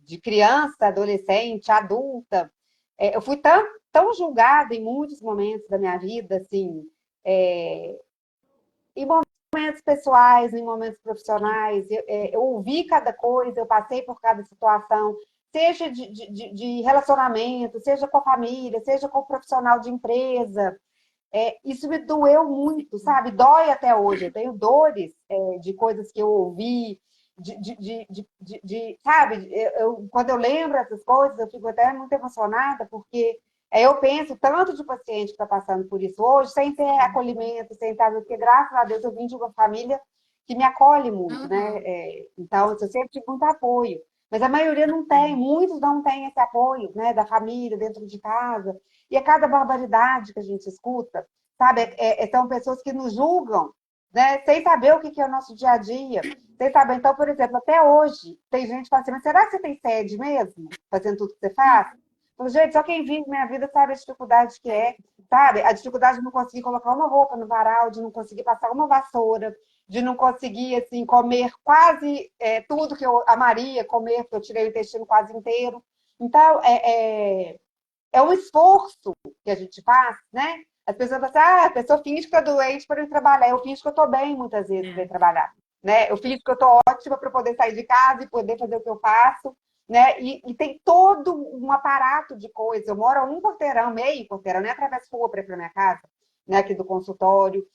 de criança, adolescente, adulta, eu fui tão julgada em muitos momentos da minha vida, assim, é, em momentos pessoais, em momentos profissionais, eu ouvi cada coisa, eu passei por cada situação, seja de relacionamento, seja com a família, seja com o profissional de empresa. Isso me doeu muito, sabe? Dói até hoje. Eu tenho dores de coisas que eu ouvi, sabe? Quando eu lembro essas coisas, eu fico até muito emocionada, porque eu penso tanto de paciente que está passando por isso hoje, sem ter Sim. acolhimento, sem estar, porque graças a Deus eu vim de uma família que me acolhe muito, né? Uhum. Então, eu sempre tive muito apoio. Mas a maioria não tem, muitos não têm esse apoio, né, da família, dentro de casa. E a cada barbaridade que a gente escuta, sabe, são pessoas que nos julgam, né, sem saber o que é o nosso dia a dia. Sem saber. Então, por exemplo, até hoje, tem gente que fala assim, mas será que você tem sede mesmo, fazendo tudo que você faz? Então, gente, só quem vive minha vida sabe a dificuldade que é, sabe? A dificuldade de não conseguir colocar uma roupa no varal, de não conseguir passar uma vassoura, de não conseguir, assim, comer quase tudo que eu amaria comer, porque eu tirei o intestino quase inteiro. Então, é um esforço que a gente faz, né? As pessoas falam assim, a pessoa finge que está doente para ir trabalhar. Eu finge que eu estou bem muitas vezes para ir É. trabalhar. Né? Eu finge que eu estou ótima para poder sair de casa e poder fazer o que eu faço. Né? E tem todo um aparato de coisa. Eu moro a um quarteirão, meio quarteirão, nem através de rua para ir para minha casa, né? Aqui do consultório.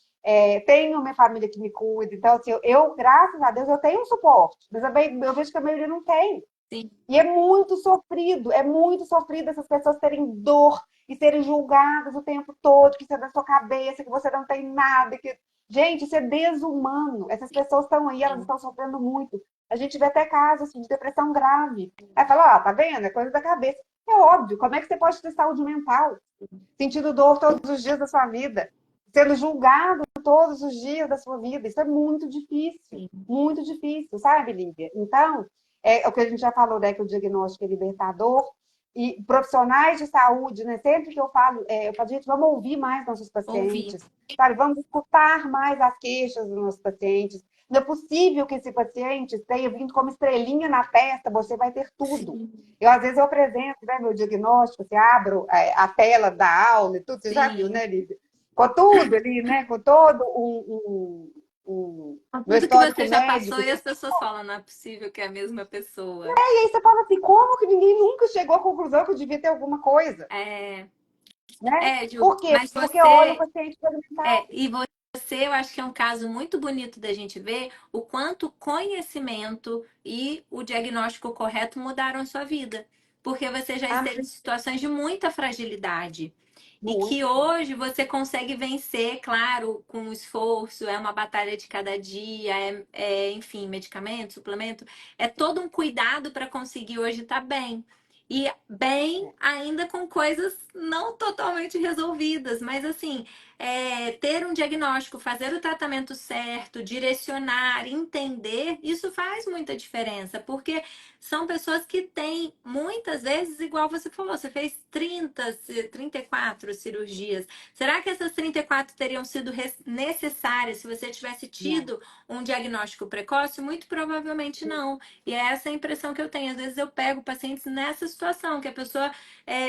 tenho minha família que me cuida. Então, assim, graças a Deus, eu tenho um suporte, mas eu vejo que a maioria não tem. Sim. E é muito sofrido essas pessoas terem dor e serem julgadas o tempo todo, que isso é da sua cabeça, que você não tem nada. Gente, isso é desumano. Essas pessoas estão aí, elas Sim. estão sofrendo muito. A gente vê até casos assim, de depressão grave. Aí fala, ó, tá vendo? É coisa da cabeça. É óbvio, como é que você pode ter saúde mental? Sentindo dor todos os dias da sua vida, sendo julgado todos os dias da sua vida. Isso é muito difícil, sabe, Lívia? Então, é o que a gente já falou, né, que o diagnóstico é libertador, e profissionais de saúde, né, sempre que eu falo, gente, vamos ouvir mais nossos Ouvir. pacientes, sabe? Vamos escutar mais as queixas dos nossos pacientes. Não é possível que esse paciente tenha vindo como estrelinha na testa, você vai ter tudo. Sim. Às vezes, eu apresento, né, meu diagnóstico, você abro a tela da aula e tudo, você já viu, Sim. né, Lívia? Com tudo ali, né, com todo Com meu tudo que histórico você já passou médico. e as pessoas falam, não é possível que é a mesma pessoa. E aí você fala assim, como que ninguém nunca chegou à conclusão que eu devia ter alguma coisa? É, Né? Ju, Por quê? mas Porque olha o você paciente fragmentado. e você, eu acho que é um caso muito bonito da gente ver o quanto o conhecimento e o diagnóstico correto mudaram a sua vida. Porque você já Ah, esteve em situações de muita fragilidade. E que muito. hoje você consegue vencer, claro, com esforço, é uma batalha de cada dia, enfim, medicamento, suplemento, é todo um cuidado para conseguir hoje estar bem. E bem, ainda com coisas não totalmente resolvidas, mas assim, ter um diagnóstico, fazer o tratamento certo, direcionar, entender, isso faz muita diferença, porque são pessoas que têm, muitas vezes, igual você falou, você fez 34 cirurgias. Será que essas 34 teriam sido necessárias se você tivesse Não. tido um diagnóstico precoce? Muito provavelmente não. E é essa a impressão que eu tenho. Às vezes eu pego pacientes nessa situação, que a pessoa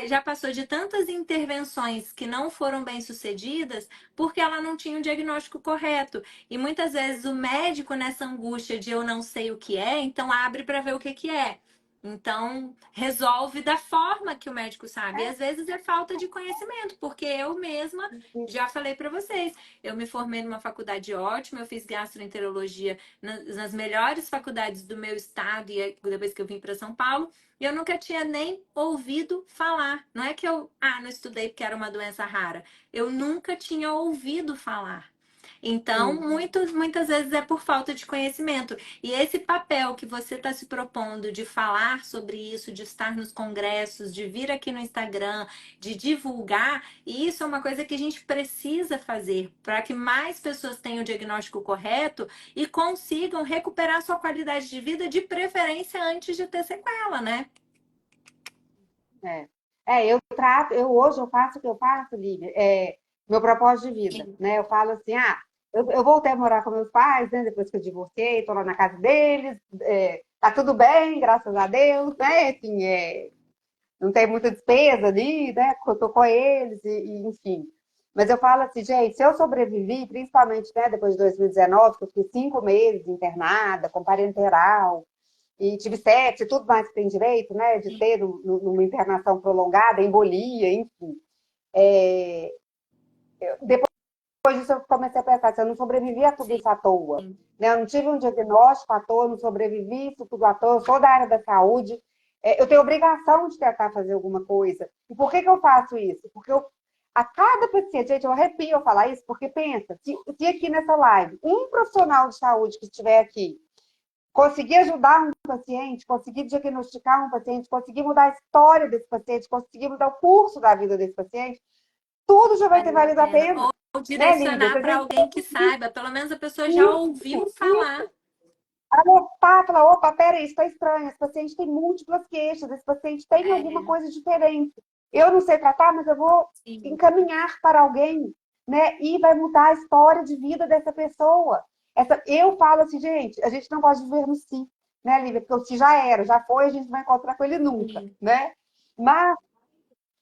já passou de tantas intervenções que não foram bem sucedidas porque ela não tinha o diagnóstico correto. E muitas vezes o médico, nessa angústia de eu não sei o que é, então abre para ver o que que é. Então, resolve da forma que o médico sabe. E às vezes é falta de conhecimento, porque eu mesma já falei para vocês, eu me formei numa faculdade ótima, eu fiz gastroenterologia nas melhores faculdades do meu estado e depois que eu vim para São Paulo, e eu nunca tinha nem ouvido falar. Não é que eu, não estudei porque era uma doença rara. Eu nunca tinha ouvido falar. Então, Sim. muitas vezes é por falta de conhecimento. E esse papel que você está se propondo de falar sobre isso, de estar nos congressos, de vir aqui no Instagram, de divulgar, isso é uma coisa que a gente precisa fazer para que mais pessoas tenham o diagnóstico correto e consigam recuperar sua qualidade de vida, de preferência antes de ter sequela, né? É. Hoje eu faço o que eu faço, Lívia, meu propósito de vida, Sim. né? Eu falo assim, eu voltei a morar com meus pais, né? Depois que eu divorciei, tô lá na casa deles, tá tudo bem, graças a Deus, né? Assim, não tem muita despesa ali, né? Porque eu tô com eles, enfim. Mas eu falo assim, gente, se eu sobrevivi, principalmente, né, depois de 2019, que eu fiquei 5 meses internada, com parenteral, e tive sepse, tudo mais que tem direito, né, de ter numa internação prolongada, embolia, enfim. Depois disso eu comecei a pensar, se eu não sobrevivi a tudo Sim. isso à toa, né, eu não tive um diagnóstico à toa, não sobrevivi isso tudo à toa, eu sou da área da saúde, eu tenho obrigação de tentar fazer alguma coisa. E por que eu faço isso? Porque a cada paciente, gente, eu arrepio eu falar isso, porque pensa, se aqui nessa live, um profissional de saúde que estiver aqui, conseguir ajudar um paciente, conseguir diagnosticar um paciente, conseguir mudar a história desse paciente, conseguir mudar o curso da vida desse paciente, tudo já vai ter Valeu a valido a pena. pena. Ou Né, Lívia? Se direcionar a para gente alguém que saiba, pelo menos a pessoa já ouviu isso, falar. alertar, falar, opa, peraí, isso está estranho, esse paciente tem múltiplas queixas, esse paciente tem alguma É, coisa diferente. Eu não sei tratar, mas eu vou sim, encaminhar para alguém, né? E vai mudar a história de vida dessa pessoa. Eu falo assim, gente, a gente não pode viver no si, né, Lívia? Porque o si já era, já foi, a gente não vai encontrar com ele nunca, sim. né? Mas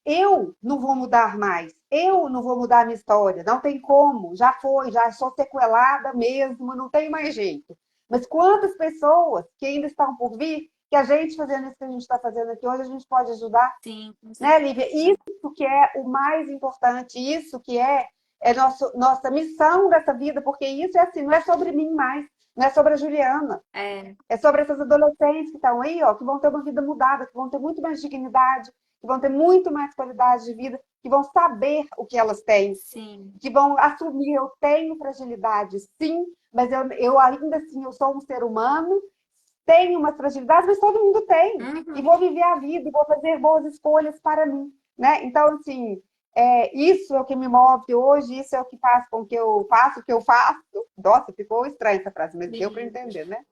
eu não vou mudar mais. Eu não vou mudar a minha história. Não tem como. Já foi, já sou sequelada mesmo, não tem mais jeito. Mas quantas pessoas que ainda estão por vir, que a gente fazendo isso que a gente está fazendo aqui hoje, a gente pode ajudar, Sim, com né, certeza. Lívia? Isso que é o mais importante, isso que é é nossa missão dessa vida, porque isso é assim, não é sobre mim mais, não é sobre a Juliana, É, é sobre essas adolescentes que estão aí, ó, que vão ter uma vida mudada, que vão ter muito mais dignidade, que vão ter muito mais qualidade de vida, que vão saber o que elas têm, sim. que vão assumir, eu tenho fragilidade, sim, mas eu ainda assim, eu sou um ser humano, tenho umas fragilidades, mas todo mundo tem. E Uhum. vou viver a vida, e vou fazer boas escolhas para mim. Né? Então, assim, isso é o que me move hoje, isso é o que faz com que eu faça o que eu faço. Nossa, ficou estranha essa frase, mas deu para Sim. entender, né?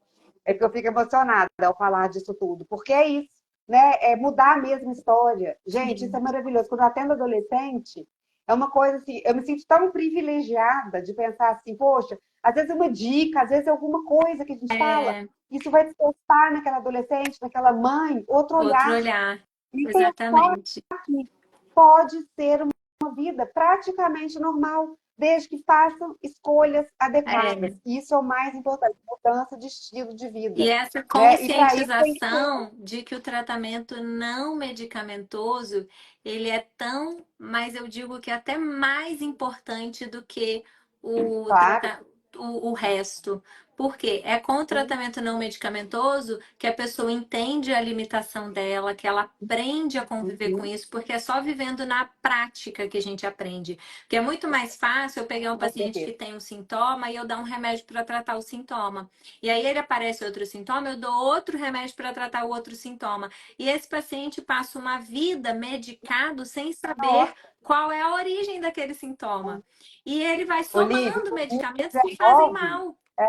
É porque eu fico emocionada ao falar disso tudo, porque é isso, né? É mudar a mesma história. Gente, isso é Sim. maravilhoso. Quando eu atendo adolescente, é uma coisa assim, eu me sinto tão privilegiada de pensar assim, poxa, às vezes é uma dica, às vezes é alguma coisa que a gente fala, É, isso vai despertar naquela adolescente, naquela mãe, outro outro olhar. olhar. E pensar Exatamente. que pode ser uma vida praticamente normal, desde que façam escolhas adequadas. É. Isso é o mais importante, mudança de estilo de E vida. essa Né? E para isso tem que ter. conscientização de que o tratamento não medicamentoso, ele é tão, mas eu digo que até mais importante do que o, Claro. o resto. Por quê? É com o Sim. tratamento não medicamentoso que a pessoa entende a limitação dela, que ela aprende a conviver com Uhum. isso, porque é só vivendo na prática que a gente aprende. Porque é muito mais fácil eu pegar um Com paciente que certeza. tem um sintoma e eu dar um remédio para tratar o sintoma. E aí ele aparece outro sintoma, eu dou outro remédio para tratar o outro sintoma. E esse paciente passa uma vida medicado sem saber Nossa, qual é a origem daquele sintoma. E ele vai Olivia, somando eu uso medicamentos que fazem 19. mal. É,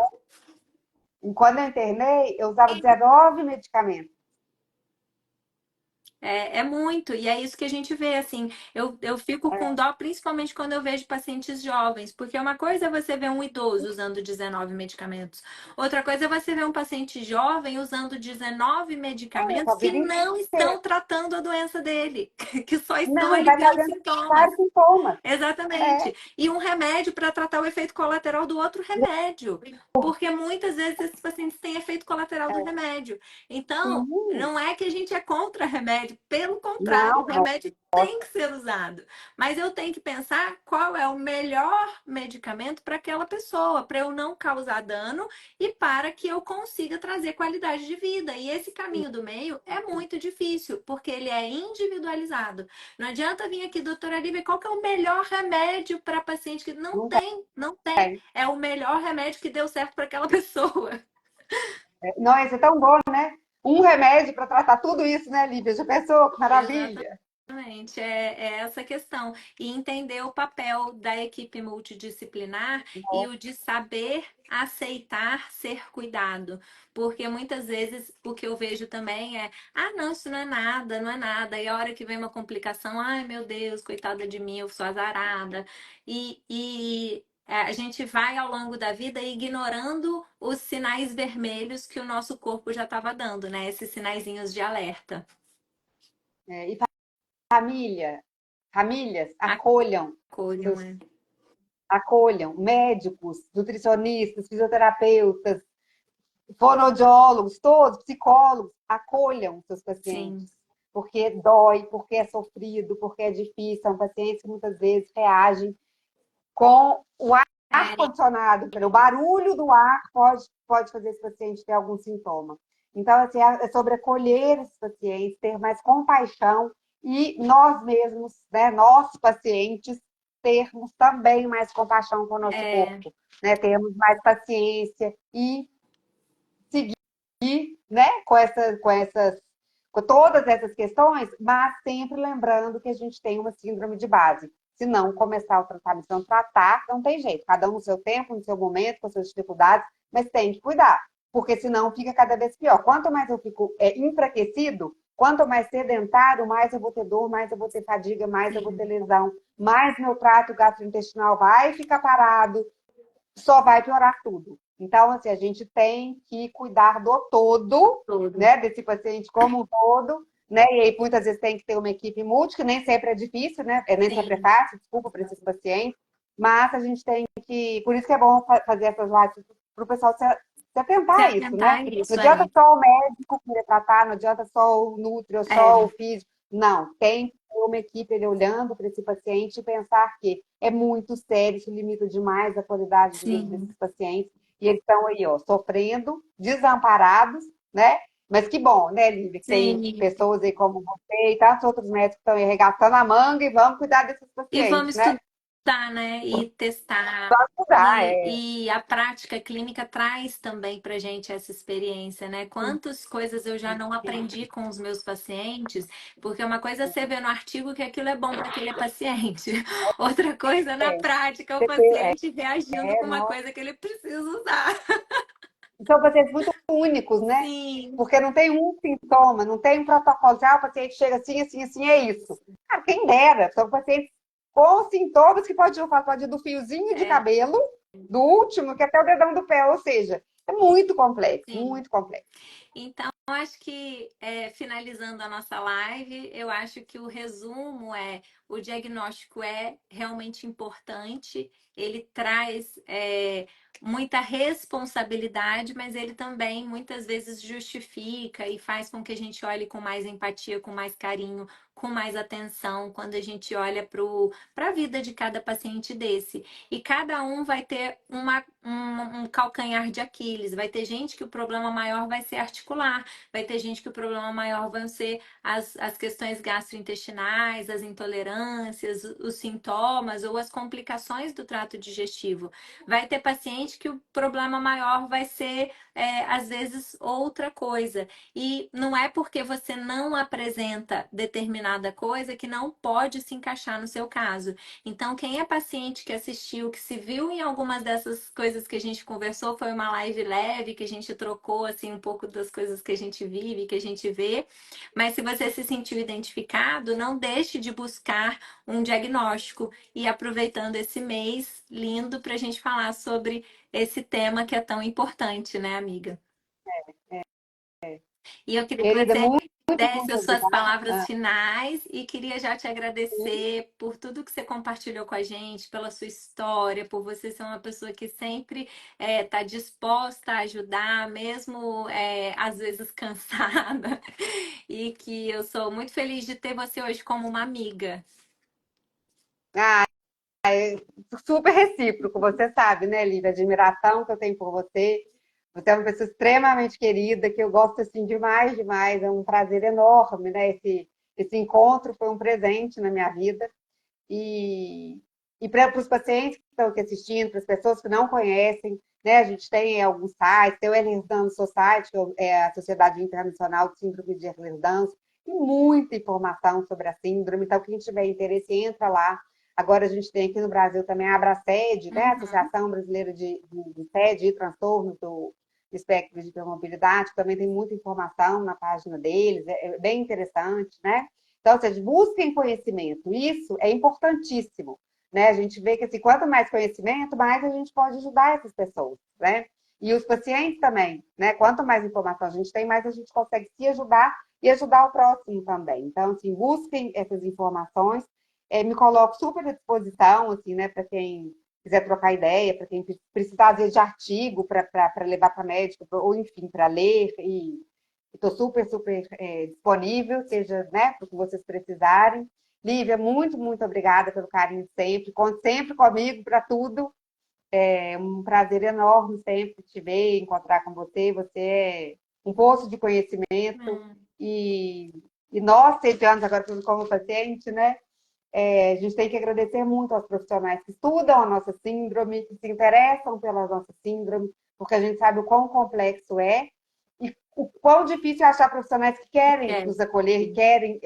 quando eu internei, eu usava 19 medicamentos. É muito, e é isso que a gente vê, assim, eu fico com É, dó, principalmente quando eu vejo pacientes jovens, porque uma coisa é você ver um idoso usando 19 medicamentos, outra coisa é você ver um paciente jovem usando 19 medicamentos a que vida não inteira. estão tratando a doença dele, que só estão Não, e vai aliviando fazendo sintomas. vários sintomas. É, Exatamente. E um remédio para tratar o efeito colateral do outro remédio. Porque muitas vezes esses pacientes têm efeito colateral do é. remédio. Então, Sim. não é que a gente é contra remédio, pelo contrário, Não, o remédio tem que ser usado. Mas eu tenho que pensar qual é o melhor medicamento para aquela pessoa, para eu não causar dano e para que eu consiga trazer qualidade de vida. E esse caminho do meio é muito difícil, porque ele é individualizado. Não adianta vir aqui, doutora Lívia, qual que é o melhor remédio para paciente que não não tem, não tem. tem. É o melhor remédio que deu certo para aquela pessoa. Não, isso é tão bom, né? Um remédio para tratar tudo isso, né, Lívia? Já pensou? Que Exatamente. maravilha. É essa questão. E entender o papel da equipe multidisciplinar e o de saber aceitar ser cuidado. Porque muitas vezes o que eu vejo também é: ah, não, isso não é nada, não é nada. E a hora que vem uma complicação, ai meu Deus, coitada de mim, eu sou azarada. A gente vai ao longo da vida ignorando os sinais vermelhos que o nosso corpo já estava dando, né? Esses sinaizinhos de alerta. E família, famílias, Acolham, seus, é. acolham médicos, nutricionistas, fisioterapeutas, fonoaudiólogos, todos, psicólogos, acolham seus Sim. pacientes. Porque dói, porque é sofrido, porque é difícil. São pacientes que muitas vezes reagem com o É, ar-condicionado, o barulho do ar pode fazer esse paciente ter algum sintoma. Então, assim, é sobre acolher esses pacientes, ter mais compaixão e nós mesmos, né, nós pacientes, termos também mais compaixão com o nosso é, corpo, né, termos mais paciência e seguir, né, com todas essas questões, mas sempre lembrando que a gente tem uma síndrome de base. Se não começar o tratamento, se não tratar, não tem jeito. Cada um no seu tempo, no seu momento, com suas dificuldades, mas tem que cuidar, porque senão fica cada vez pior. Quanto mais eu fico enfraquecido, quanto mais sedentário, mais eu vou ter dor, mais eu vou ter fadiga, mais eu vou ter sim. lesão, mais meu trato gastrointestinal vai ficar parado, só vai piorar tudo. Então, assim, a gente tem que cuidar do todo, Todo. né, desse paciente como um todo, né, e aí muitas vezes tem que ter uma equipe multi, que nem sempre é difícil, né, nem sempre é Sim. fácil, desculpa para esses pacientes, mas a gente tem que, por isso que é bom fazer essas lives para o pessoal se Se atentar a isso, né? atentar Não nisso adianta aí. só o médico querer tratar, não adianta só o nutri ou só o É, físico, não, tem uma equipe ele olhando para esse paciente e pensar que é muito sério, isso limita demais a qualidade de vida Sim, desses pacientes, e eles estão aí, ó, sofrendo, desamparados, né? Mas que bom, né, Lívia, que tem sim. pessoas aí como você e tantos outros médicos que estão aí arregaçando a manga e vamos cuidar desses E pacientes, vamos né? estudar, né? E testar. Vamos cuidar, E a prática clínica traz também para gente essa experiência, né? Quantas coisas eu já não aprendi com os meus pacientes, porque uma coisa é você ver no artigo que aquilo é bom para aquele paciente, outra coisa na é, prática, o é, paciente reagindo com uma não, coisa que ele precisa usar. são pacientes muito únicos, né? Sim, Porque não tem um sintoma, não tem um protocolo de, o paciente chega assim, assim, assim, é isso. Cara, quem dera, são pacientes com sintomas que pode ir do fiozinho de é, cabelo, do último, que até o dedão do pé, ou seja, é muito complexo, sim. muito complexo. Então, eu acho que, finalizando a nossa live, eu acho que o resumo é: o diagnóstico é realmente importante, ele traz muita responsabilidade, mas ele também muitas vezes justifica e faz com que a gente olhe com mais empatia, com mais carinho, com mais atenção quando a gente olha para a vida de cada paciente desse. E cada um vai ter um calcanhar de Aquiles. Vai ter gente que o problema maior vai ser articular, vai ter gente que o problema maior vão ser as questões gastrointestinais, as intolerâncias, os sintomas ou as complicações do trato digestivo. Vai ter paciente que o problema maior vai ser, às vezes, outra coisa. E não é porque você não apresenta determinada coisa que não pode se encaixar no seu caso. Então, quem é paciente que assistiu, que se viu em algumas dessas coisas que a gente conversou, foi uma live leve, que a gente trocou assim um pouco das coisas que a gente vive, que a gente vê. Mas se você se sentiu identificado, não deixe de buscar um diagnóstico. E aproveitando esse mês lindo para a gente falar sobre esse tema que é tão importante, né, amiga? E eu queria que Querida, você muito, desse muito as suas obrigada. palavras finais e queria já te agradecer por tudo que você compartilhou com a gente, pela sua história, por você ser uma pessoa que sempre está disposta a ajudar, mesmo às vezes cansada, e que eu sou muito feliz de ter você hoje como uma amiga. Ah, super recíproco, você sabe, né, Lívia? A admiração que eu tenho por você. Você é uma pessoa extremamente querida, que eu gosto assim demais, demais. É um prazer enorme, né? Esse encontro foi um presente na minha vida. E, e para os pacientes que estão aqui assistindo, para as pessoas que não conhecem, né? A gente tem alguns sites, tem o Ehlers-Danlos Society, que é a Sociedade Internacional de Síndrome de Ehlers-Danlos, tem muita informação sobre a síndrome. Então, quem tiver interesse, entra lá. Agora a gente tem aqui no Brasil também a Abraced, né? A Uhum. Associação Brasileira de TED e Transtornos do Espectro de Hipermobilidade, também tem muita informação na página deles, é bem interessante, né? Então, vocês busquem conhecimento, isso é importantíssimo, né? A gente vê que assim, quanto mais conhecimento, mais a gente pode ajudar essas pessoas, né? E os pacientes também, né? Quanto mais informação a gente tem, mais a gente consegue se ajudar e ajudar o próximo também. Então, assim, busquem essas informações, me coloco super à disposição, assim, né, para quem quiser trocar ideia, para quem precisar, às vezes, de artigo para levar para médico, ou enfim, para ler, e estou super, super disponível, seja, né, para o que vocês precisarem. Lívia, muito, muito obrigada pelo carinho de sempre. Conte sempre comigo para tudo. É um prazer enorme sempre te ver, encontrar com você. Você é um poço de conhecimento. Hum. E, e nós, 100 anos agora como paciente, né? A gente tem que agradecer muito aos profissionais que estudam a nossa síndrome, que se interessam pela nossa síndrome, porque a gente sabe o quão complexo é e o quão difícil é achar profissionais que querem É. nos acolher e querem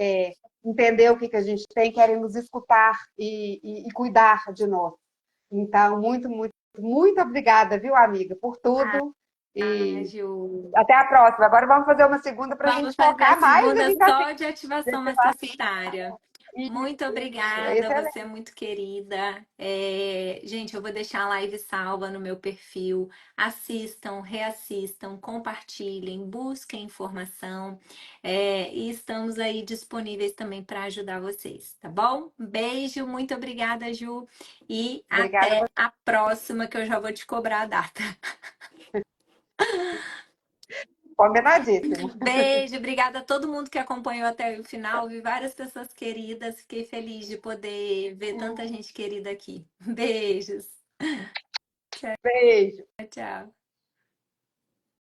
entender o que a gente tem, querem nos escutar e cuidar de nós. Então, muito, muito, muito obrigada, viu, amiga, por tudo. Ah, E Ju. até a próxima. Agora vamos fazer uma segunda para a Vamos gente fazer a focar mais segunda em só de ativação desse paciente. mastocitária. Muito obrigada, você Excelente. é muito querida. Gente, eu vou deixar a live salva no meu perfil. Assistam, reassistam, compartilhem, busquem informação. E estamos aí disponíveis também para ajudar vocês, tá bom? Um beijo, muito obrigada, Ju. E Obrigada a até você. a próxima, que eu já vou te cobrar a data. Combinadíssimo. Beijo, obrigada a todo mundo que acompanhou até o final. Vi várias pessoas queridas. Fiquei feliz de poder ver tanta gente querida aqui. Beijos. Beijo. Tchau.